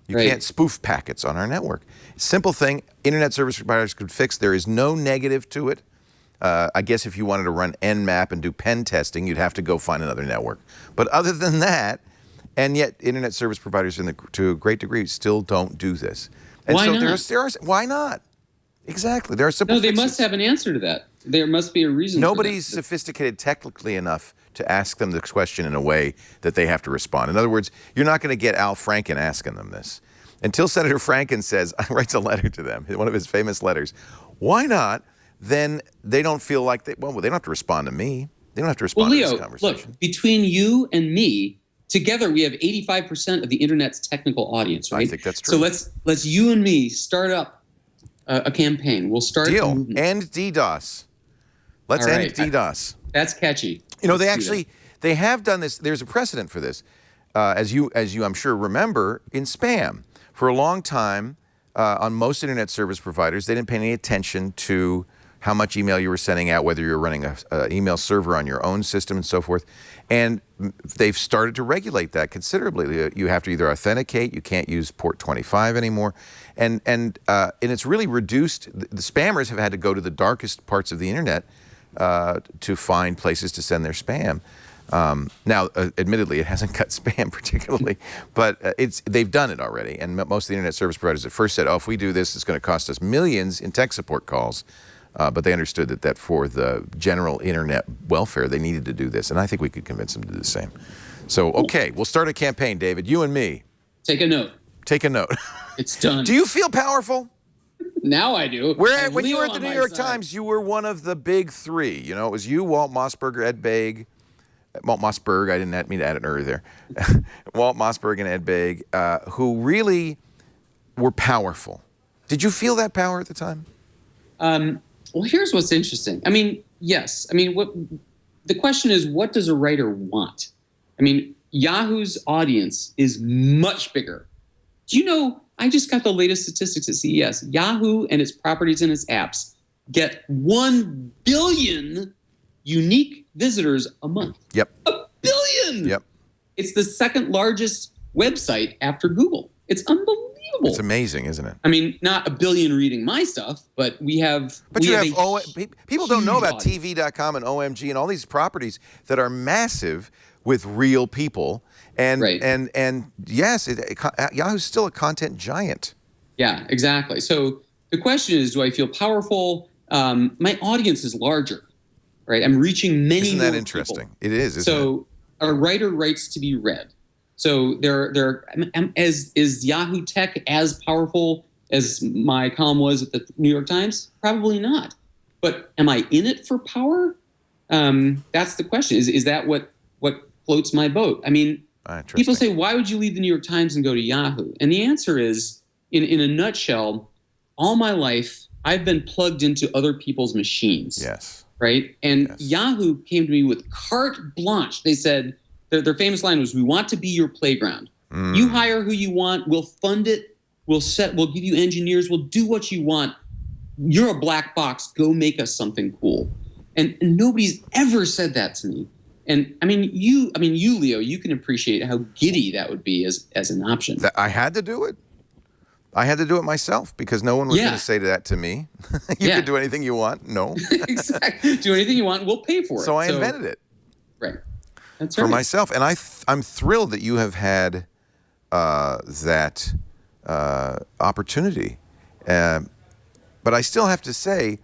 You can't spoof packets on our network. Simple thing, internet service providers could fix. There is no negative to it. I guess if you wanted to run Nmap and do pen testing, you'd have to go find another network. But other than that, and yet internet service providers to a great degree still don't do this. And why so not? Why not? Exactly. There are simple fixes. They must have an answer to that. There must be a reason. Nobody's sophisticated technically enough to ask them this question in a way that they have to respond. In other words, you're not going to get Al Franken asking them this. Until Senator Franken writes a letter to them, one of his famous letters. Why not? Then they don't feel like they don't have to respond to me. They don't have to respond to this conversation. Look, between you and me, together we have 85% of the internet's technical audience, right? I think that's true. So let's you and me start up a campaign. We'll start End DDoS. Let's end DDoS. That's catchy. They have done this. There's a precedent for this, as you I'm sure remember, in spam. For a long time, on most internet service providers, they didn't pay any attention to how much email you were sending out, whether you're running an email server on your own system and so forth. And they've started to regulate that considerably. You have to either authenticate, you can't use port 25 anymore. And it's really reduced. The spammers have had to go to the darkest parts of the internet to find places to send their spam. Now, admittedly, it hasn't cut spam particularly, but they've done it already. And most of the internet service providers at first said, if we do this, it's going to cost us millions in tech support calls. But they understood that for the general internet welfare, they needed to do this. And I think we could convince them to do the same. So, okay, we'll start a campaign, David, you and me. Take a note. Take a note. It's done. Do you feel powerful? Now I do. When you were at the New York Times, you were one of the big three. It was you, Walt Mossberg, Ed Baig. Walt Mossberg, I didn't mean to add an "er" there. Walt Mossberg and Ed Baig, who really were powerful. Did you feel that power at the time? Well, here's what's interesting. I mean, yes. I mean, the question is, what does a writer want? I mean, Yahoo's audience is much bigger. Do you know, I just got the latest statistics at CES. Yahoo and its properties and its apps get 1 billion unique visitors a month. Yep. 1 billion! Yep. It's the second largest website after Google. It's unbelievable. It's amazing, isn't it? I mean, not 1 billion reading my stuff, but we have. But people don't know about TV.com and OMG and all these properties that are massive with real people. And yes, Yahoo's still a content giant. Yeah, exactly. So the question is, do I feel powerful? My audience is larger, right? I'm reaching many more people. Isn't that interesting? It is, isn't it? So a writer writes to be read. So is Yahoo Tech as powerful as my column was at the New York Times? Probably not. But am I in it for power? That's the question. Is that what floats my boat? I mean, people say, why would you leave the New York Times and go to Yahoo? And the answer is, in a nutshell, all my life, I've been plugged into other people's machines. Yes. Right? And Yahoo came to me with carte blanche. They said, their famous line was, we want to be your playground. You hire who you want. We'll fund it. We'll give you engineers. We'll do what you want. You're a black box. Go make us something cool. And nobody's ever said that to me. And you, Leo, you can appreciate how giddy that would be as an option. I had to do it. I had to do it myself because no one was going to say that to me. You can do anything you want. No. Exactly. Do anything you want. We'll pay for it. So I invented it. Right. That's for myself. And I'm thrilled that you have had that opportunity. But I still have to say,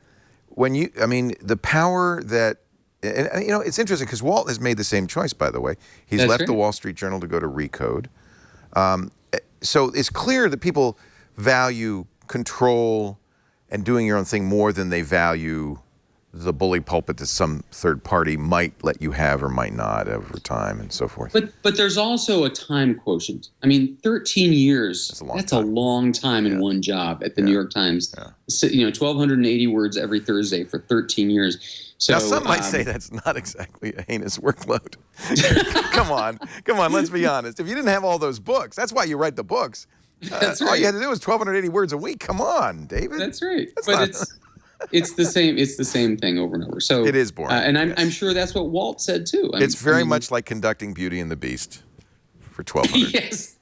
the power that, it's interesting because Walt has made the same choice, by the way. He's left the Wall Street Journal to go to Recode. So it's clear that people value control and doing your own thing more than they value the bully pulpit that some third party might let you have or might not over time and so forth. But there's also a time quotient. 13 years, that's a long time in one job at the New York Times. Yeah. 1,280 words every Thursday for 13 years. So, now, some might say that's not exactly a heinous workload. Come on, let's be honest. If you didn't have all those books, that's why you write the books. That's right. All you had to do was 1,280 words a week. Come on, David. That's right. It's the same. It's the same thing over and over. So it is boring. And I'm sure that's what Walt said too. It's very much like conducting Beauty and the Beast for 1,200. Yes.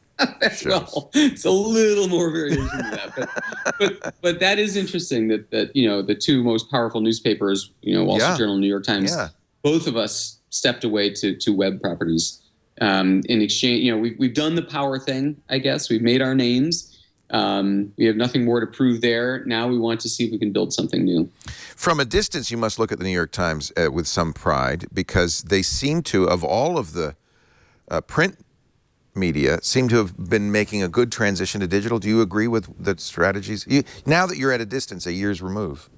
Well, it's a little more variation than that, but that is interesting that the two most powerful newspapers, Wall Street Journal and New York Times, both of us stepped away to web properties in exchange. We've done the power thing, I guess. We've made our names. We have nothing more to prove there. Now we want to see if we can build something new. From a distance, you must look at the New York Times with some pride because they seem to, of all of the print media, seem to have been making a good transition to digital. Do you agree with the strategies? Now that you're at a distance, a year's remove.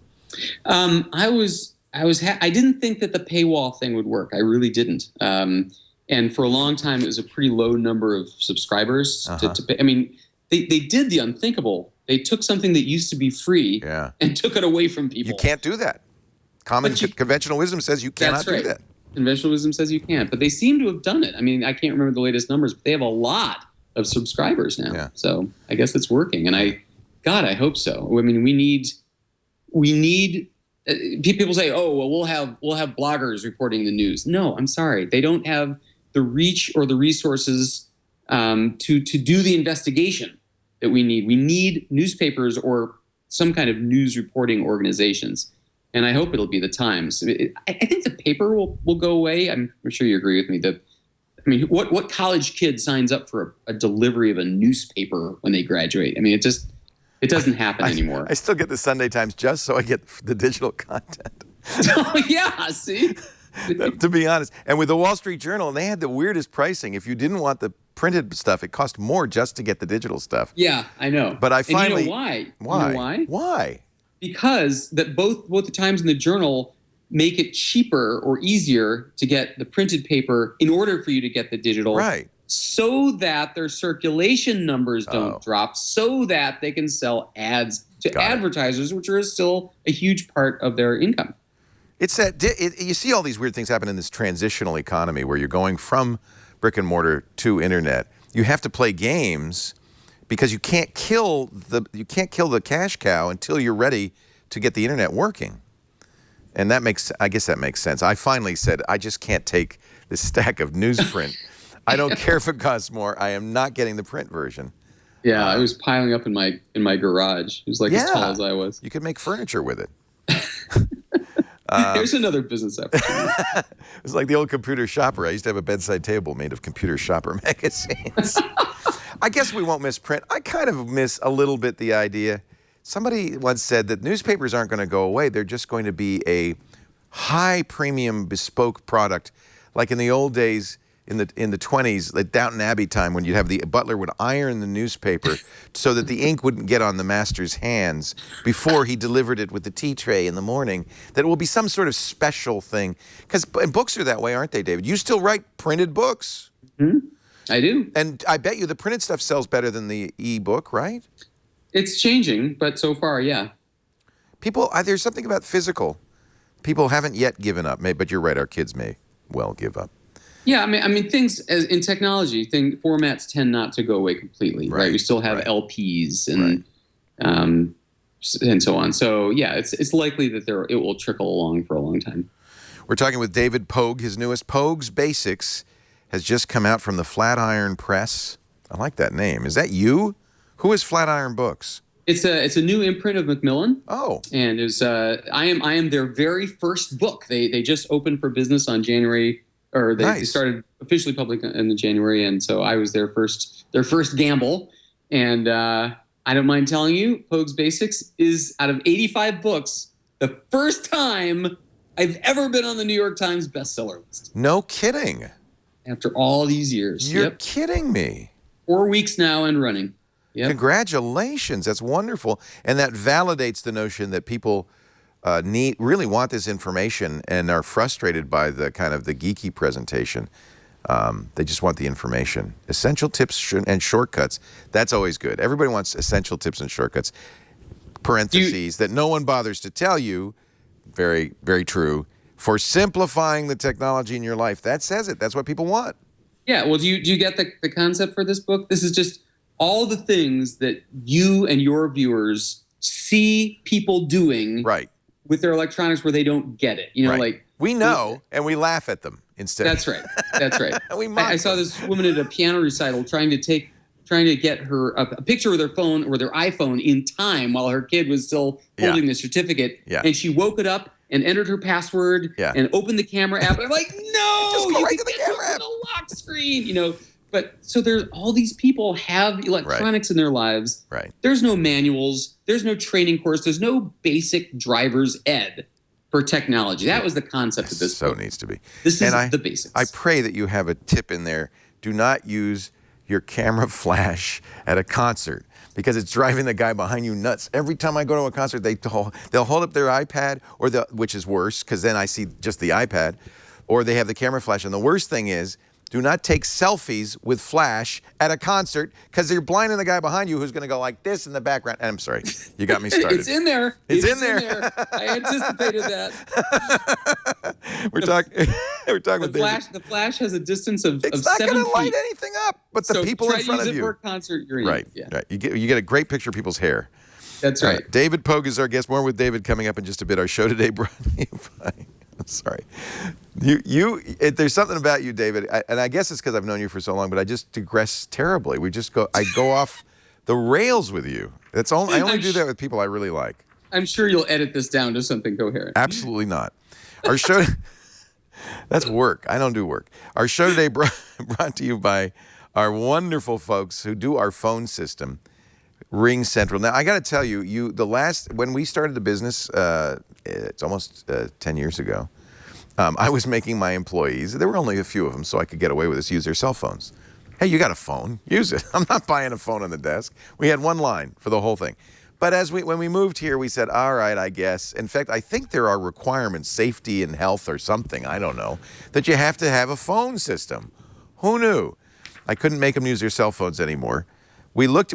I didn't think that the paywall thing would work. I really didn't. And for a long time, it was a pretty low number of subscribers to pay. They did the unthinkable. They took something that used to be free and took it away from people. You can't do that. Conventional wisdom says you cannot do that. Conventional wisdom says you can't. But they seem to have done it. I can't remember the latest numbers, but they have a lot of subscribers now. Yeah. So I guess it's working. And I hope so. We need people say, oh, well, we'll have bloggers reporting the news. No, I'm sorry. They don't have the reach or the resources to do the investigation that we need. We need newspapers or some kind of news reporting organizations. And I hope it'll be the Times. I think the paper will go away. I'm sure you agree with me. What college kid signs up for a delivery of a newspaper when they graduate? It doesn't happen anymore. I still get the Sunday Times just so I get the digital content. Oh, yeah, see? To be honest. And with the Wall Street Journal, they had the weirdest pricing. If you didn't want the printed stuff, it cost more just to get the digital stuff. Yeah, I know. But I finally... And you know why? Why? You know why? Why? Because that both the Times and the Journal make it cheaper or easier to get the printed paper in order for you to get the digital. Right. So that their circulation numbers don't drop, so that they can sell ads to advertisers, which are still a huge part of their income. It's that you see all these weird things happen in this transitional economy where you're going from brick and mortar to internet. You have to play games because you can't kill the cash cow until you're ready to get the internet working. And I guess that makes sense. I finally said, I just can't take this stack of newsprint. I don't care if it costs more. I am not getting the print version. Yeah, I was piling up in my garage. It was as tall as I was. You could make furniture with it. Here's another business opportunity. It was like the old computer shopper. I used to have a bedside table made of computer shopper magazines. I guess we won't miss print. I kind of miss a little bit the idea. Somebody once said that newspapers aren't going to go away. They're just going to be a high premium bespoke product. Like in the old days, in the 20s, like Downton Abbey time, when you'd have the butler would iron the newspaper so that the ink wouldn't get on the master's hands before he delivered it with the tea tray in the morning, that it will be some sort of special thing. Because books are that way, aren't they, David? You still write printed books. Mm-hmm. I do. And I bet you the printed stuff sells better than the e-book, right? It's changing, but so far, yeah. There's something about physical. People haven't yet given up, but you're right, our kids may well give up. Yeah, I mean, things in technology, formats tend not to go away completely, right? We still have LPs and so on. So yeah, it's likely that it will trickle along for a long time. We're talking with David Pogue. His newest Pogue's Basics has just come out from the Flatiron Press. I like that name. Is that you? Who is Flatiron Books? It's a new imprint of Macmillan. Oh, and I am their very first book. They just opened for business on January. Or they started officially public in January, and so I was their first gamble. And I don't mind telling you, Pogue's Basics is, out of 85 books, the first time I've ever been on the New York Times bestseller list. No kidding. After all these years. You're kidding me. 4 weeks now and running. Yep. Congratulations. That's wonderful. And that validates the notion that people really want this information and are frustrated by the kind of the geeky presentation. They just want the information. Essential tips and shortcuts. That's always good. Everybody wants essential tips and shortcuts. Parentheses that no one bothers to tell you. Very, very true. For simplifying the technology in your life. That says it. That's what people want. Yeah. Well, do you get the concept for this book? This is just all the things that you and your viewers see people doing. Right. With their electronics where they don't get it. Like we know and we laugh at them instead. That's right. That's right. I saw this woman at a piano recital trying to get her a picture with her phone or their iPhone in time while her kid was still holding the certificate. Yeah. And she woke it up and entered her password and opened the camera app. I'm like, no, just go right to the camera app. The lock screen, But so there's all these people have electronics in their lives. Right. There's no manuals. There's no training course. There's no basic driver's ed for technology. That was the concept of this book. So needs to be. This is the basics. I pray that you have a tip in there. Do not use your camera flash at a concert because it's driving the guy behind you nuts. Every time I go to a concert, they'll hold up their iPad, which is worse because then I see just the iPad, or they have the camera flash. And the worst thing is, do not take selfies with flash at a concert because you're blinding the guy behind you who's going to go like this in the background. And I'm sorry, you got me started. It's in there. It's in there. I anticipated that. We're talking with David. The flash has a distance of 7 feet. It's not going to light anything up, but the people in front of you. Try to use it for a concert you're in. Right. You get a great picture of people's hair. That's right. David Pogue is our guest. More with David coming up in just a bit. Our show today brought to you by... Sorry. There's something about you, David, and I guess it's because I've known you for so long, but I just digress terribly. I go off the rails with you. I only do that with people I really like. I'm sure you'll edit this down to something coherent. Absolutely not. Our show, that's work. I don't do work. Our show today brought to you by our wonderful folks who do our phone system, Ring Central. Now, I got to tell you, when we started the business, it's almost 10 years ago, I was making my employees, there were only a few of them, so I could get away with this, use their cell phones. Hey, you got a phone, use it. I'm not buying a phone on the desk. We had one line for the whole thing. But when we moved here, we said, all right, I guess. In fact, I think there are requirements, safety and health or something, I don't know, that you have to have a phone system. Who knew? I couldn't make them use their cell phones anymore. We went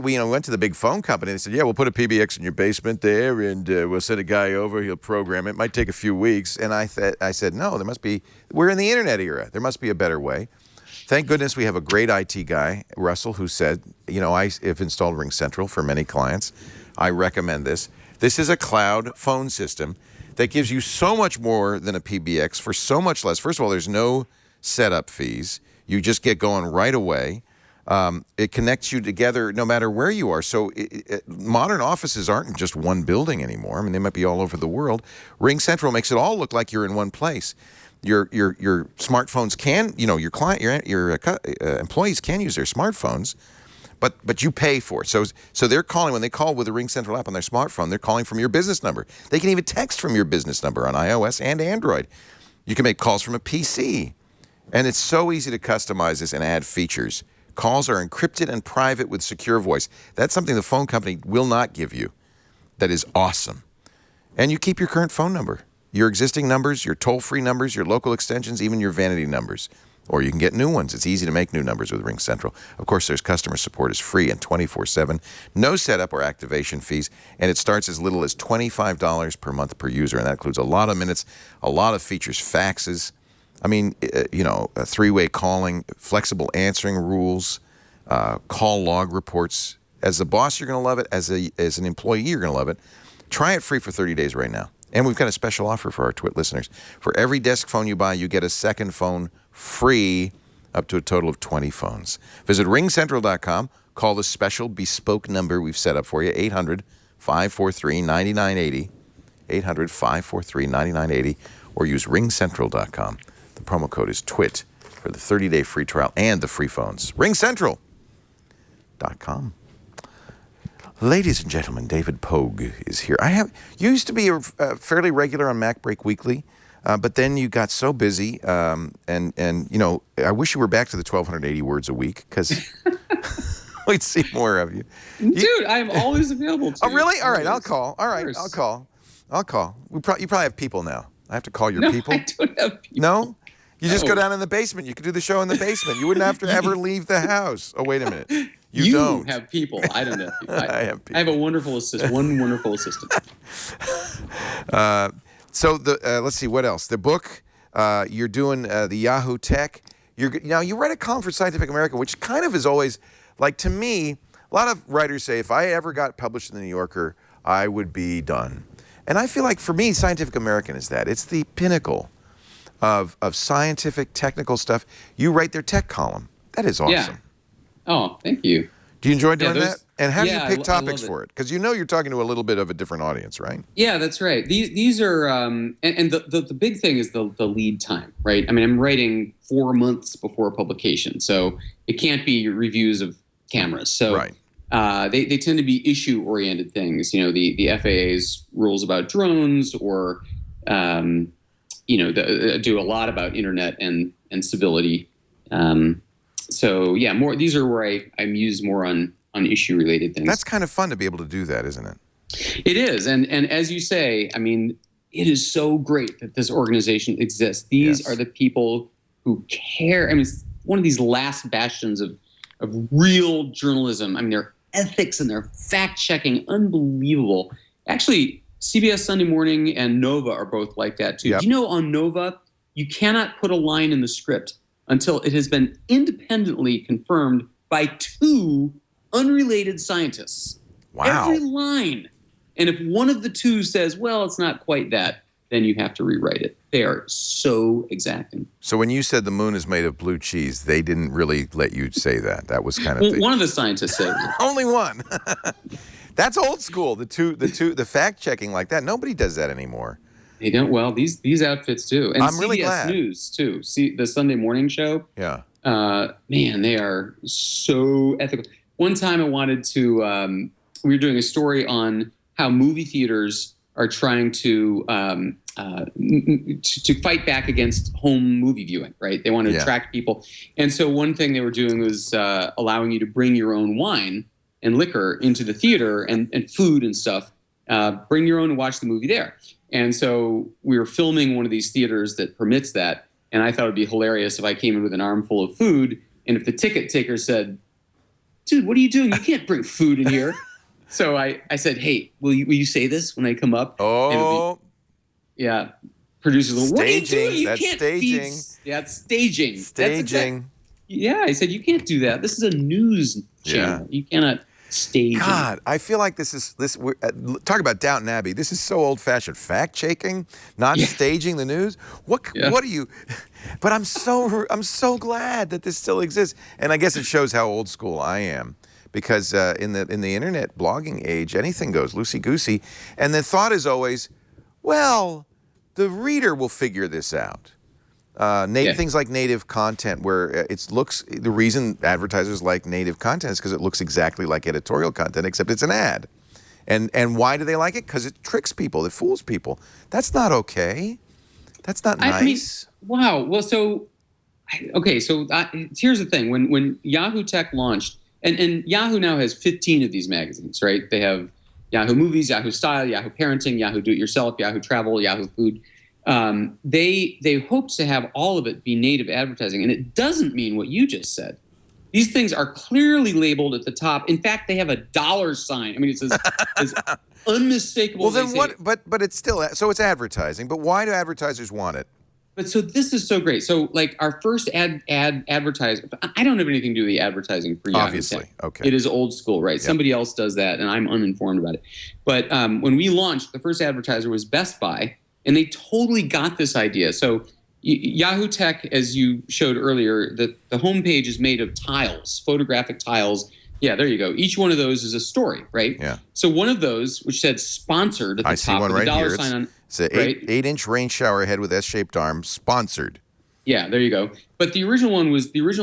to the big phone company and they said, yeah, we'll put a PBX in your basement there and we'll send a guy over, he'll program it. It might take a few weeks. And I said, no, we're in the internet era. There must be a better way. Thank goodness we have a great IT guy, Russell, who said, I have installed Ring Central for many clients. I recommend this. This is a cloud phone system that gives you so much more than a PBX for so much less. First of all, there's no setup fees. You just get going right away. It connects you together no matter where you are. So modern offices aren't just one building anymore. I mean, they might be all over the world. Ring Central makes it all look like you're in one place. Your smartphones can, your client, your employees can use their smartphones, but you pay for it. So they're calling, when they call with the Ring Central app on their smartphone, they're calling from your business number. They can even text from your business number on iOS and Android. You can make calls from a PC. And it's so easy to customize this and add features. Calls are encrypted and private with secure voice. That's something the phone company will not give you. That is awesome. And you keep your current phone number, your existing numbers, your toll-free numbers, your local extensions, even your vanity numbers. Or you can get new ones. It's easy to make new numbers with RingCentral. Of course, there's customer support is free and 24/7. No setup or activation fees. And it starts as little as $25 per month per user. And that includes a lot of minutes, a lot of features, faxes. I mean, three-way calling, flexible answering rules, call log reports. As a boss, you're going to love it. As an employee, you're going to love it. Try it free for 30 days right now. And we've got a special offer for our Twit listeners. For every desk phone you buy, you get a second phone free, up to a total of 20 phones. Visit ringcentral.com. Call the special bespoke number we've set up for you, 800-543-9980, 800-543-9980, or use ringcentral.com. The promo code is TWIT for the 30-day free trial and the free phones. ringcentral.com. Ladies and gentlemen, David Pogue is here. You used to be fairly regular on Mac Break Weekly, but then you got so busy, and I wish you were back to the 1,280 words a week, because we'd see more of you. Dude, I'm always available to you. Oh, really? All right, Always. I'll call. All right, I'll call. You probably have people now. I have to call your people? I don't have people. No? You just go down in the basement. You could do the show in the basement. You wouldn't have to ever leave the house. Oh, wait a minute. You don't have people. I don't have people. I have people. I have a wonderful assistant. One wonderful assistant. So let's see, what else? The book, you're doing the Yahoo Tech. Now, you write a column for Scientific American, which kind of is always, like, to me, a lot of writers say, if I ever got published in the New Yorker, I would be done. And I feel like, for me, Scientific American is that. It's the pinnacle of scientific, technical stuff. You write their tech column. That is awesome. Yeah. Oh, thank you. Do you enjoy doing that? And how do you pick I topics love for it? Because you're talking to a little bit of a different audience, right? Yeah, that's right. These are and the big thing is the lead time, right? I mean, I'm writing 4 months before publication, so it can't be reviews of cameras. So right. They tend to be issue-oriented things. You know, the FAA's rules about drones, or do a lot about internet and civility. So yeah, these are where I muse more on issue-related things. That's kind of fun to be able to do that, isn't it? It is, and as you say, I mean, it is so great that this organization exists. These are the people who care. I mean, it's one of these last bastions of real journalism. I mean, their ethics and their fact-checking, unbelievable. Actually, CBS Sunday Morning and Nova are both like that too. Yep. Do you know on Nova, you cannot put a line in the script until it has been independently confirmed by 2 unrelated scientists. Wow. Every line. And if one of the 2 says, well, it's not quite that, then you have to rewrite it. They are so exacting. So when you said the moon is made of blue cheese, they didn't really let you say that. That was kind of Well, one of the scientists said it. Only one. That's old school. The fact checking like that. Nobody does that anymore. They don't. Well, these outfits do. And I'm really CBS glad. News too. See the Sunday morning show. Yeah. Man, they are so ethical. One time I wanted to, we were doing a story on how movie theaters are trying to fight back against home movie viewing, right? They want to attract people. And so one thing they were doing was allowing you to bring your own wine and liquor into the theater, and food and stuff. Bring your own and watch the movie there. And so we were filming one of these theaters that permits that. And I thought it would be hilarious if I came in with an armful of food, and if the ticket taker said, dude, what are you doing? You can't bring food in here. So I said, hey, will you say this when I come up? Oh. Yeah. Producers, what are you doing? You That's can't staging. That's staging. Staging. Yeah, I said, you can't do that. This is a news channel. You cannot stage. God, I feel like talk about Downton Abbey. This is so old-fashioned. Fact-checking, not staging the news. What are you? But I'm so glad that this still exists. And I guess it shows how old school I am. Because in the internet blogging age, anything goes loosey-goosey. And the thought is always, well, the reader will figure this out. Things like native content, where the reason advertisers like native content is because it looks exactly like editorial content, except it's an ad. And why do they like it? Because it tricks people, it fools people. That's not okay. That's not nice. I mean, wow. Well, so Okay, so here's the thing. When Yahoo Tech launched, and Yahoo now has 15 of these magazines, right? They have Yahoo Movies, Yahoo Style, Yahoo Parenting, Yahoo Do It Yourself, Yahoo Travel, Yahoo Food. They hoped to have all of it be native advertising, and it doesn't mean what you just said. These things are clearly labeled at the top. In fact, they have a dollar sign. I mean, it says it's unmistakable. Well, then what? But it's still so it's advertising. But why do advertisers want it? But so this is so great. So like our first advertiser, I don't have anything to do with the advertising for Yahoo Obviously, Tech. okay. It is old school, right? Yep. Somebody else does that, and I'm uninformed about it. But when we launched, the first advertiser was Best Buy, and they totally got this idea. So Yahoo Tech, as you showed earlier, the homepage is made of tiles, photographic tiles. Yeah, there you go. Each one of those is a story, right? Yeah. So one of those, which said sponsored at the top, see one with right the dollar here. sign on. It's an 8-inch rain shower head with S-shaped arm, sponsored. Yeah, there you go. But the original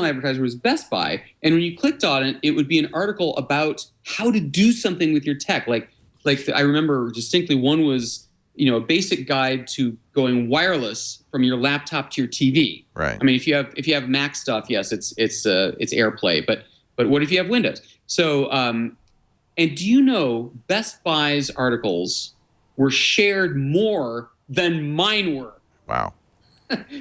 advertiser was Best Buy, and when you clicked on it, it would be an article about how to do something with your tech. Like I remember distinctly, one was a basic guide to going wireless from your laptop to your TV. Right. I mean, if you have Mac stuff, yes, it's AirPlay. But what if you have Windows? So, and do you know Best Buy's articles were shared more than mine were? Wow.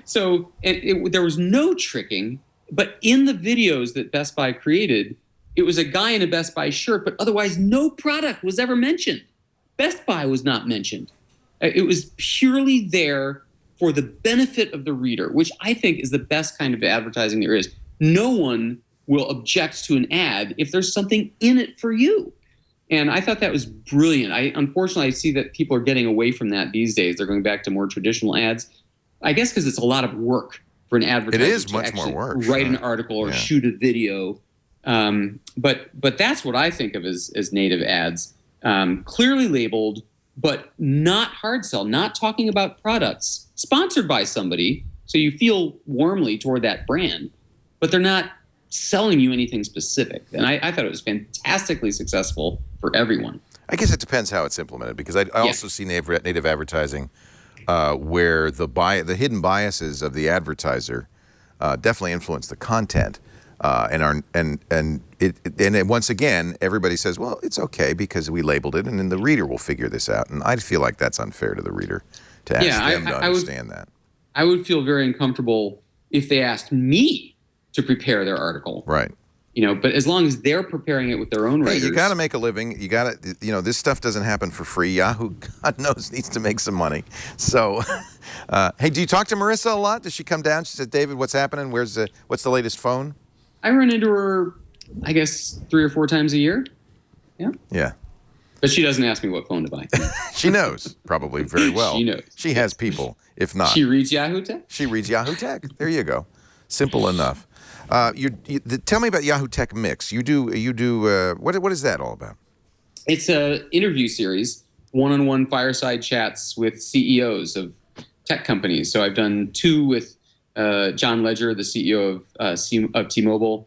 So there was no tricking, but in the videos that Best Buy created, it was a guy in a Best Buy shirt, but otherwise no product was ever mentioned. Best Buy was not mentioned. It was purely there for the benefit of the reader, which I think is the best kind of advertising there is. No one will object to an ad if there's something in it for you. And I thought that was brilliant. Unfortunately, I see that people are getting away from that these days. They're going back to more traditional ads. I guess because it's a lot of work for an advertiser. It is to much more work. Write an article or shoot a video. But that's what I think of as native ads. Clearly labeled, but not hard sell, not talking about products. Sponsored by somebody, so you feel warmly toward that brand. But they're not selling you anything specific. And I thought it was fantastically successful for everyone. I guess it depends how it's implemented, because I also see native advertising where the hidden biases of the advertiser definitely influence the content, and once again everybody says, well, it's okay because we labeled it, and then the reader will figure this out. And I feel like that's unfair to the reader to ask them to understand that. I would feel very uncomfortable if they asked me to prepare their article. Right. But as long as they're preparing it with their own writers. Hey, you got to make a living. You got to, this stuff doesn't happen for free. Yahoo, God knows, needs to make some money. So, hey, do you talk to Marissa a lot? Does she come down? She said, David, what's happening? What's the latest phone? I run into her, I guess, 3 or 4 times a year. Yeah. Yeah. But she doesn't ask me what phone to buy. She knows probably very well. She knows. She has people, if not. She reads Yahoo Tech? She reads Yahoo Tech. There you go. Simple enough. Tell me about Yahoo Tech Mix. You do. What is that all about? It's an interview series, one-on-one fireside chats with CEOs of tech companies. So I've done 2 with John Ledger, the CEO of T-Mobile.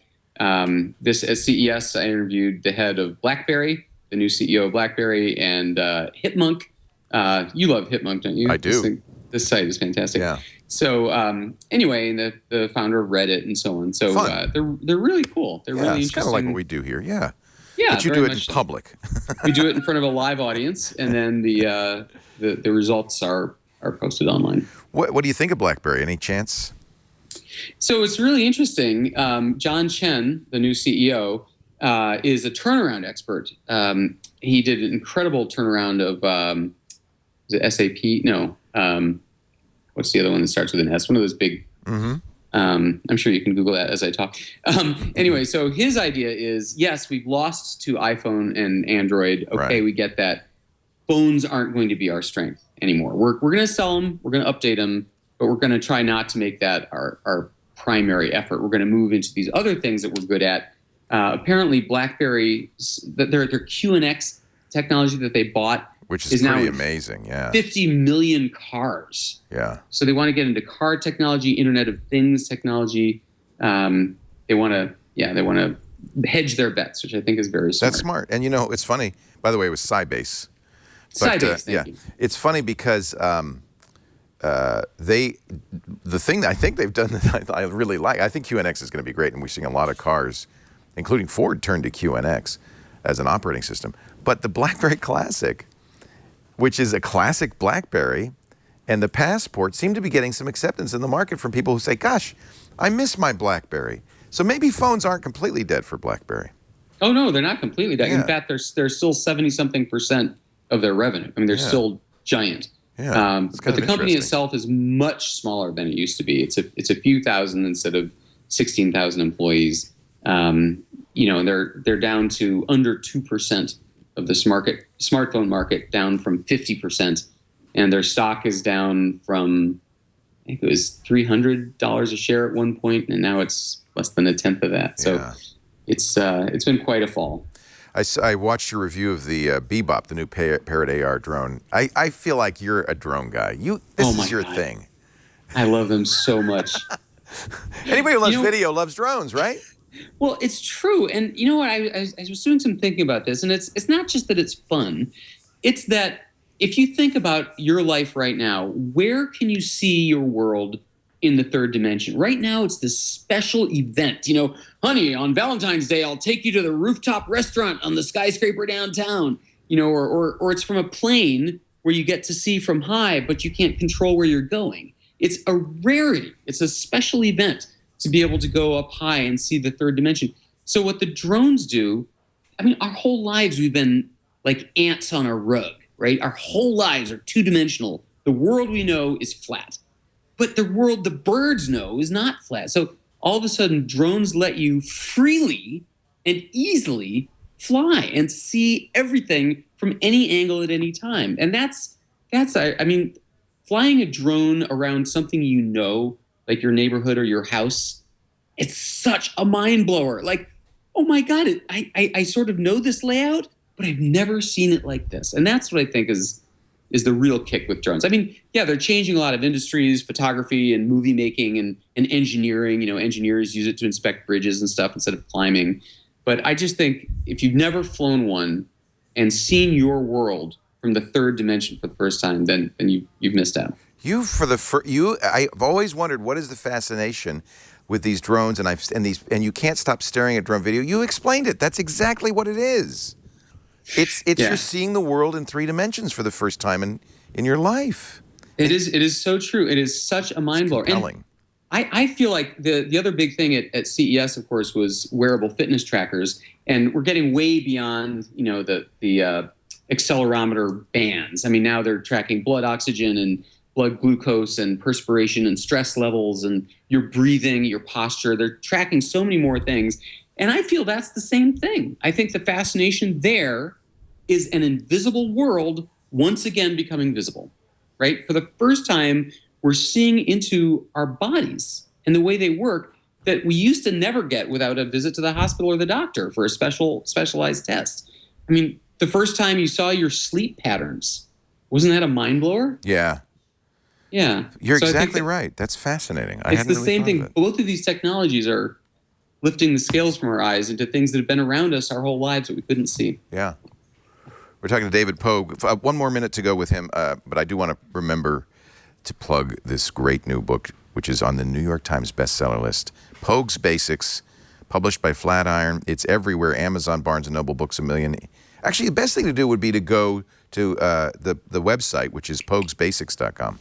This at CES, I interviewed the head of Blackberry, the new CEO of Blackberry, and Hipmunk. You love Hipmunk, don't you? I do. This site is fantastic. Yeah. So anyway, and the founder of Reddit and so on. So they're really cool. They're really interesting. It's kind of like what we do here. Yeah. Yeah. But you do it in public. We do it in front of a live audience, and then the results are posted online. What do you think of Blackberry? Any chance? So it's really interesting. John Chen, the new CEO, is a turnaround expert. He did an incredible turnaround of is it SAP? No. What's the other one that starts with an S? One of those big. Mm-hmm. I'm sure you can Google that as I talk. Anyway, so his idea is, yes, we've lost to iPhone and Android. Okay, right. We get that. Phones aren't going to be our strength anymore. We're going to sell them. We're going to update them. But we're going to try not to make that our primary effort. We're going to move into these other things that we're good at. Apparently, BlackBerry, their QNX technology that they bought, which is pretty amazing, yeah. 50 million cars. Yeah. So they want to get into car technology, Internet of Things technology. They want to hedge their bets, which I think is very smart. That's smart. And it's funny. By the way, it was Sybase. Sybase, thank you. It's funny because the thing that I think they've done that I really like, I think QNX is going to be great, and we're seeing a lot of cars, including Ford, turn to QNX as an operating system. But the BlackBerry Classic, which is a classic BlackBerry, and the Passport seem to be getting some acceptance in the market from people who say, gosh, I miss my BlackBerry. So maybe phones aren't completely dead for BlackBerry. Oh, no, they're not completely dead. Yeah. In fact, they're still 70-something% of their revenue. I mean, they're still giant. Yeah, but the company itself is much smaller than it used to be. It's a few thousand instead of 16,000 employees. And they're down to under 2% of the smartphone market, down from 50%. And their stock is down from, I think it was $300 a share at one point, and now it's less than a tenth of that. So it's been quite a fall. I watched your review of the Bebop, the new Parrot AR drone. I feel like you're a drone guy. This is your thing. I love them so much. Anybody who loves video loves drones, right? Well, it's true. And you know what? I was doing some thinking about this, and it's not just that it's fun. It's that if you think about your life right now, where can you see your world in the third dimension? Right now, it's this special event. Honey, on Valentine's Day, I'll take you to the rooftop restaurant on the skyscraper downtown. Or it's from a plane where you get to see from high, but you can't control where you're going. It's a rarity. It's a special event to be able to go up high and see the third dimension. So what the drones do, I mean, our whole lives we've been like ants on a rug, right? Our whole lives are two-dimensional. The world we know is flat. But the world the birds know is not flat. So all of a sudden, drones let you freely and easily fly and see everything from any angle at any time. And that's flying a drone around something like your neighborhood or your house, it's such a mind blower. Like, oh my God, I sort of know this layout, but I've never seen it like this. And that's what I think is the real kick with drones. I mean, yeah, they're changing a lot of industries, photography and movie making and engineering. Engineers use it to inspect bridges and stuff instead of climbing. But I just think if you've never flown one and seen your world from the third dimension for the first time, then you've missed out. I've always wondered, what is the fascination with these drones, and you can't stop staring at drone video. You explained it. That's exactly what it is. It's you're seeing the world in three dimensions for the first time in your life. It is so true. It is such a mind blower. And I feel like the other big thing at CES, of course, was wearable fitness trackers, and we're getting way beyond the accelerometer bands. I mean, now they're tracking blood oxygen and blood glucose and perspiration and stress levels and your breathing, your posture. They're tracking so many more things. And I feel that's the same thing. I think the fascination there is an invisible world once again becoming visible, right? For the first time, we're seeing into our bodies and the way they work that we used to never get without a visit to the hospital or the doctor for a specialized test. I mean, the first time you saw your sleep patterns, wasn't that a mind blower? Yeah. Yeah. You're exactly right. That's fascinating. It's the same thing. Both of these technologies are lifting the scales from our eyes into things that have been around us our whole lives that we couldn't see. Yeah. We're talking to David Pogue. One more minute to go with him, but I do want to remember to plug this great new book, which is on the New York Times bestseller list, Pogue's Basics, published by Flatiron. It's everywhere, Amazon, Barnes & Noble, Books A Million. Actually, the best thing to do would be to go to the website, which is poguesbasics.com.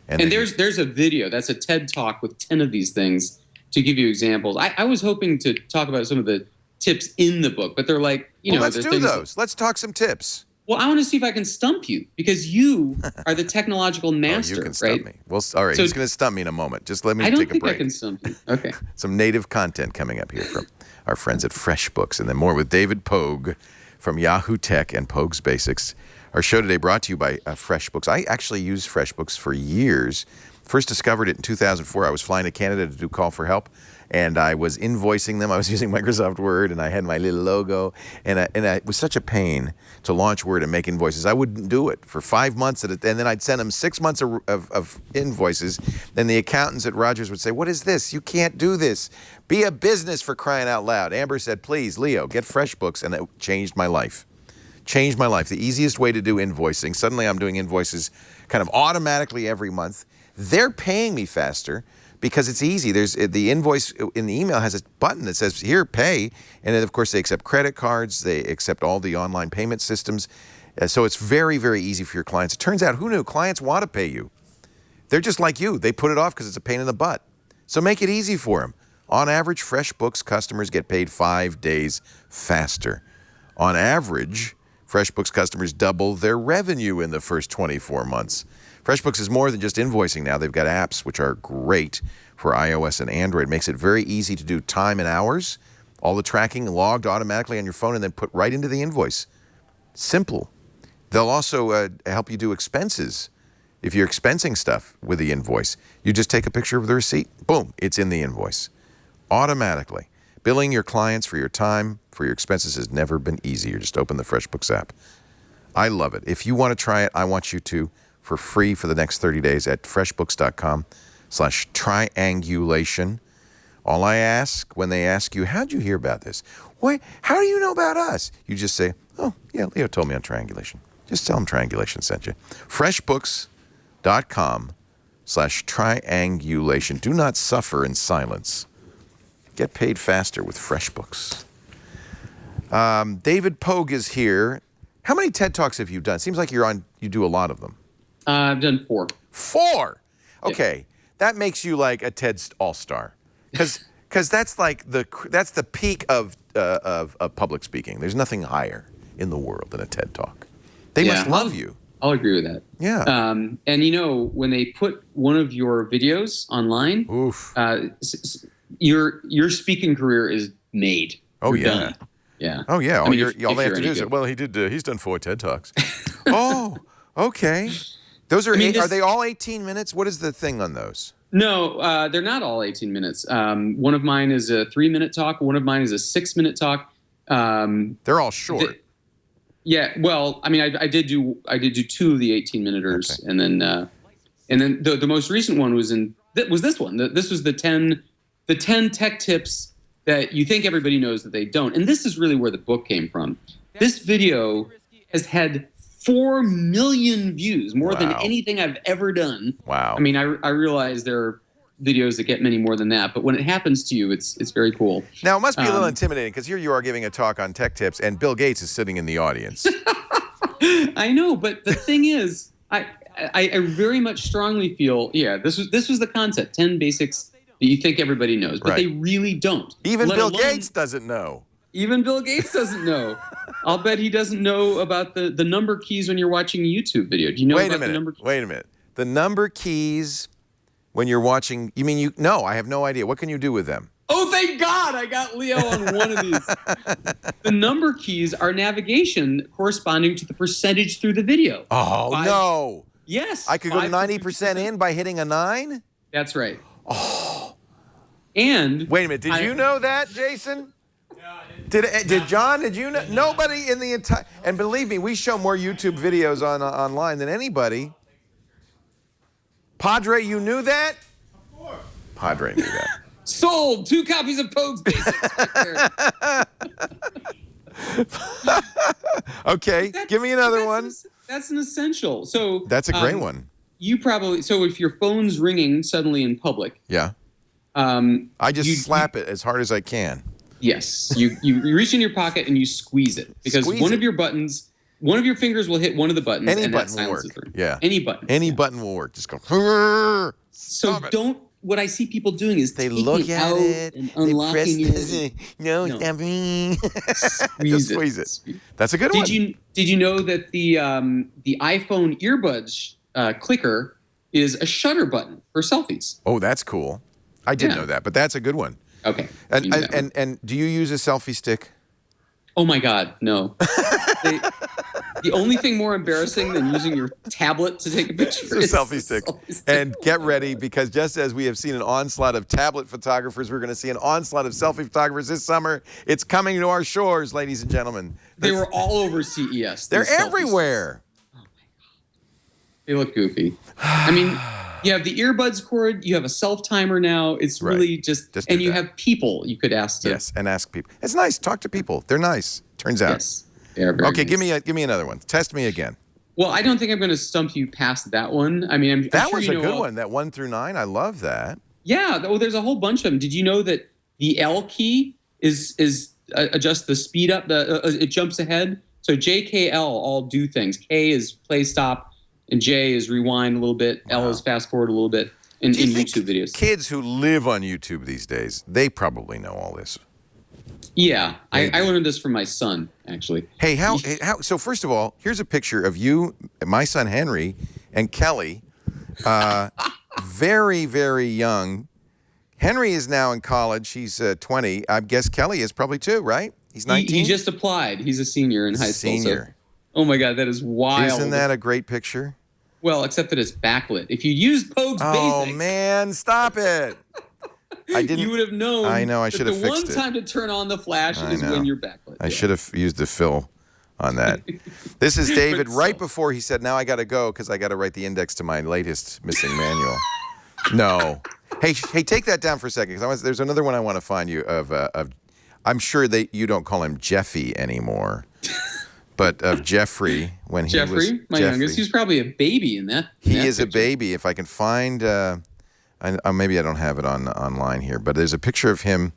And there's a video. That's a TED Talk with 10 of these things to give you examples. I was hoping to talk about some of the tips in the book, but they're like, let's do those. Let's talk some tips. Well, I want to see if I can stump you, because you are the technological master, you can stump me. Well, all right, he's going to stump me in a moment. Just let me take a break. I don't think I can stump you. Okay. Some native content coming up here from our friends at Freshbooks, and then more with David Pogue from Yahoo Tech and Pogue's Basics. Our show today brought to you by Freshbooks. I actually used Freshbooks for years. First discovered it in 2004. I was flying to Canada to do Call for Help, and I was invoicing them. I was using Microsoft Word, and I had my little logo, and it was such a pain to launch Word and make invoices. I wouldn't do it for 5 months, and then I'd send them 6 months of invoices, and the accountants at Rogers would say, "What is this? You can't do this. Be a business, for crying out loud." Amber said, "Please, Leo, get Freshbooks," and it changed my life. Changed my life. The easiest way to do invoicing. Suddenly I'm doing invoices kind of automatically every month. They're paying me faster because it's easy. There's the invoice in the email has a button that says, here, pay. And then, of course, they accept credit cards. They accept all the online payment systems. So it's very, very easy for your clients. It turns out, who knew? Clients want to pay you. They're just like you. They put it off because it's a pain in the butt. So make it easy for them. On average, FreshBooks customers get paid 5 days faster. On average, FreshBooks customers double their revenue in the first 24 months. FreshBooks is more than just invoicing now. They've got apps which are great for iOS and Android. It makes it very easy to do time and hours, all the tracking logged automatically on your phone and then put right into the invoice. Simple. They'll also help you do expenses. If you're expensing stuff with the invoice, you just take a picture of the receipt. Boom, it's in the invoice. Automatically. Billing your clients for your time, for your expenses has never been easier. Just open the FreshBooks app. I love it. If you want to try it, I want you to, for free for the next 30 days at freshbooks.com/triangulation. All I ask when they ask you, how'd you hear about this? Why, how do you know about us? You just say, oh, yeah, Leo told me on Triangulation. Just tell them Triangulation sent you. freshbooks.com/triangulation. Do not suffer in silence. Get paid faster with FreshBooks. David Pogue is here. How many TED Talks have you done? Seems like you do a lot of them. I've done 4. 4? Okay. Yeah. That makes you like a TED all-star. Because that's like the peak of public speaking. There's nothing higher in the world than a TED Talk. They must love you. I'll agree with that. Yeah. And you know, when they put one of your videos online, oof. Your speaking career is made. Oh, You're yeah. done. Yeah. Oh, yeah. I mean, all they have to do is say, well, he's done 4 TED Talks. Oh, okay. Those are, are they all 18 minutes? What is the thing on those? No, they're not all 18 minutes. One of mine is a 3-minute talk. One of mine is a 6-minute talk. They're all short. Yeah. Well, I mean, I did do 2 of the 18-minuters, okay. and then the most recent one was this one. This was the 10 tech tips that you think everybody knows that they don't. And this is really where the book came from. This video has had 4 million views, more than anything I've ever done. Wow. I mean, I realize there are videos that get many more than that, but when it happens to you, it's very cool. Now, it must be a little intimidating because here you are giving a talk on tech tips and Bill Gates is sitting in the audience. I know, but the thing is, I very much strongly feel, this was the concept, 10 basics that you think everybody knows, but they really don't. Even Bill Gates doesn't know. Even Bill Gates doesn't know. I'll bet he doesn't know about the number keys when you're watching a YouTube video. Do you know about the number keys? Wait a minute. The number keys when you're watching, you mean no, I have no idea. What can you do with them? Oh, thank God I got Leo on one of these. The number keys are navigation corresponding to the percentage through the video. Oh, no. Yes. I could go 90% in by hitting a 9? That's right. Oh. And wait a minute. Did you know that, Jason? Did John, did you know? Nobody in the entire, and believe me, we show more YouTube videos online than anybody. Padre, you knew that? Of course. Padre knew that. Sold 2 copies of Pogue's Basics. Okay, give me another one. That's an essential. So that's a great one. You probably, so if your phone's ringing suddenly in public. Yeah. I just slap it as hard as I can. Yes. You reach in your pocket and you squeeze it because one of your fingers will hit one of the buttons. Any button will work. Yeah. Any button. Any button will work. Just go. So what I see people doing is they look at it and unlocking it. No. Squeeze it. That's a good one. Did you know that the iPhone earbuds clicker is a shutter button for selfies? Oh, that's cool. I did know that, but that's a good one. Okay. And do you use a selfie stick? Oh my God, no. The only thing more embarrassing than using your tablet to take a picture is a selfie stick. And get ready, because just as we have seen an onslaught of tablet photographers, we're going to see an onslaught of selfie photographers this summer. It's coming to our shores, ladies and gentlemen. They were all over CES. They're everywhere. Oh my God. They look goofy. I mean, you have the earbuds cord, you have a self-timer now. It's really just and you have people you could ask to. Yes, and ask people. It's nice. Talk to people. They're nice, turns out. Yes. They are very okay, nice. give me another one. Test me again. Well, I don't think I'm going to stump you past that one. I mean, I'm that sure was you a know good one. That 1 through 9. I love that. Yeah. Well, there's a whole bunch of them. Did you know that the L key is adjust the speed up? It jumps ahead. So J, K, L all do things. K is play stop, and J is rewind a little bit. Wow. L is fast forward a little bit in YouTube videos. Kids who live on YouTube these days, they probably know all this. Yeah, I learned this from my son, actually. Hey, how? So first of all, here's a picture of you, my son Henry, and Kelly, very, very young. Henry is now in college. He's 20. I guess Kelly is probably too, right? He's 19. He just applied. He's a senior in high school. Senior. So, oh my God, that is wild. Isn't that a great picture? Well, except that it's backlit. If you use Pogue's Basics. Oh man, stop it! I didn't. You would have known. I know. I should have fixed it. The one time to turn on the flash is when you're backlit. I should have used the fill on that. This is David right before he said, "Now I got to go because I got to write the index to my latest missing manual." No. Hey, take that down for a second because there's another one I want to find you of. I'm sure that you don't call him Jeffy anymore, but of Jeffrey when he was my youngest. He's probably a baby in that. He is a baby. If I can find. Maybe I don't have it online here, but there's a picture of him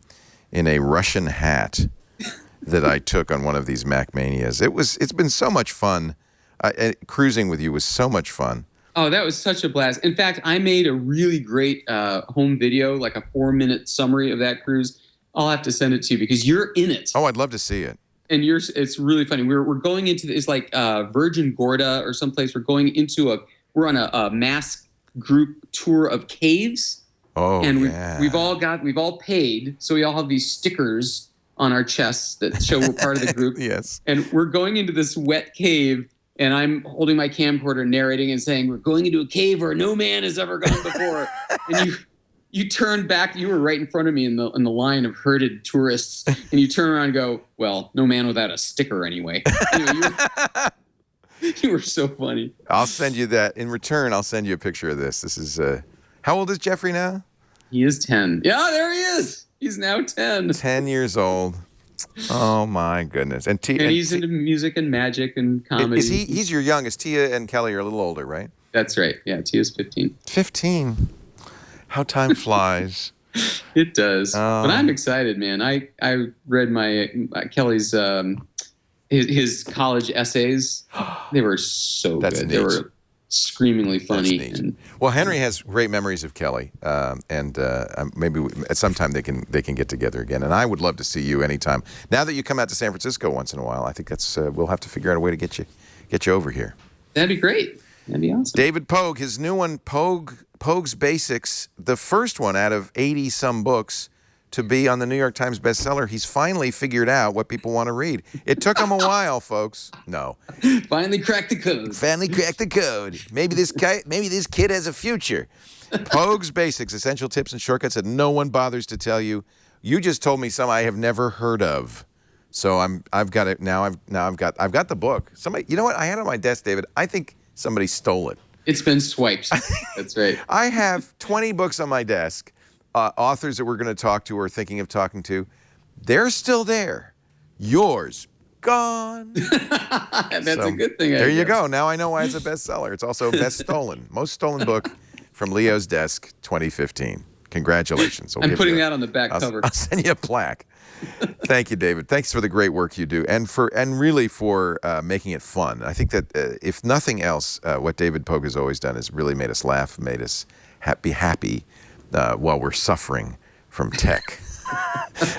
in a Russian hat that I took on one of these Macmanias. It's been so much fun. Cruising with you was so much fun. Oh, that was such a blast. In fact, I made a really great home video, like a 4-minute summary of that cruise. I'll have to send it to you because you're in it. Oh, I'd love to see it. And it's really funny. We're going into it's like Virgin Gorda or someplace. We're on a mass group tour of caves. Oh, and yeah. we've all paid, so we all have these stickers on our chests that show we're part of the group. Yes. And we're going into this wet cave, and I'm holding my camcorder, narrating and saying, "We're going into a cave where no man has ever gone before." And you turned back. You were right in front of me in the line of herded tourists, and you turn around and go, "Well, no man without a sticker, anyway." You were so funny. I'll send you that. In return, I'll send you a picture of this. This is, how old is Jeffrey now? He is 10. Yeah, there he is. He's now 10. 10 years old. Oh, my goodness. And he's into music and magic and comedy. He's your youngest. Tia and Kelly are a little older, right? That's right. Yeah, Tia's 15. 15. How time flies. It does. But I'm excited, man. I read my Kelly's... his college essays, they were so good. Neat. They were screamingly funny. Well, Henry has great memories of Kelly, and maybe at some time they can get together again. And I would love to see you anytime. Now that you come out to San Francisco once in a while, I think that's we'll have to figure out a way to get you over here. That'd be great. That'd be awesome. David Pogue, his new one, Pogue's Basics, the first one out of 80-some books to be on the New York Times bestseller. He's finally figured out what people want to read. It took him a while, folks. No. Finally cracked the code. Finally cracked the code. Maybe this kid has a future. Pogue's Basics, essential tips and shortcuts that no one bothers to tell you. You just told me some I have never heard of. So I've got it now. I've got the book. Somebody, you know what? I had it on my desk, David. I think somebody stole it. It's been swiped. That's right. I have 20 books on my desk. Authors that we're going to talk to or thinking of talking to, they're still there. Yours, gone. That's a good thing. There you go. Now I know why it's a bestseller. It's also best stolen. Most stolen book from Leo's desk, 2015. Congratulations. I'm putting that on the back cover. I'll send you a plaque. Thank you, David. Thanks for the great work you do, and really for making it fun. I think that if nothing else, what David Pogue has always done is really made us laugh, made us be happy. While we're suffering from tech.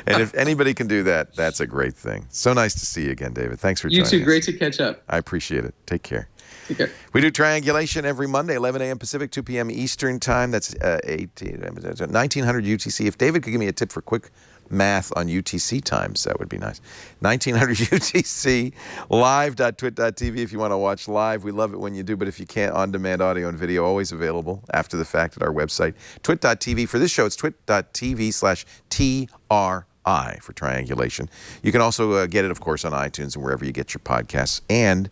And if anybody can do that, that's a great thing. So nice to see you again, David. Thanks for joining us. You too. Great to catch up. I appreciate it. Take care. Take care. We do Triangulation every Monday, 11 a.m. Pacific, 2 p.m. Eastern Time. That's 1900 UTC. If David could give me a tip for quick math on UTC times, that would be nice. 1900 UTC, live.twit.tv if you want to watch live. We love it when you do, but if you can't, on-demand audio and video always available after the fact at our website, twit.tv. For this show, it's twit.tv/TRI for Triangulation. You can also get it, of course, on iTunes and wherever you get your podcasts. And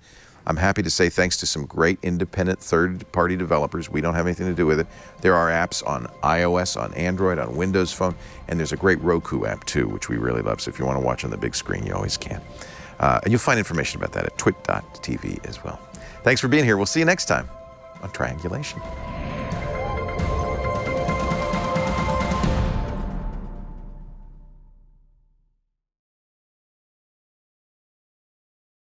I'm happy to say thanks to some great independent third-party developers. We don't have anything to do with it. There are apps on iOS, on Android, on Windows Phone, and there's a great Roku app, too, which we really love. So if you want to watch on the big screen, you always can. And you'll find information about that at twit.tv as well. Thanks for being here. We'll see you next time on Triangulation.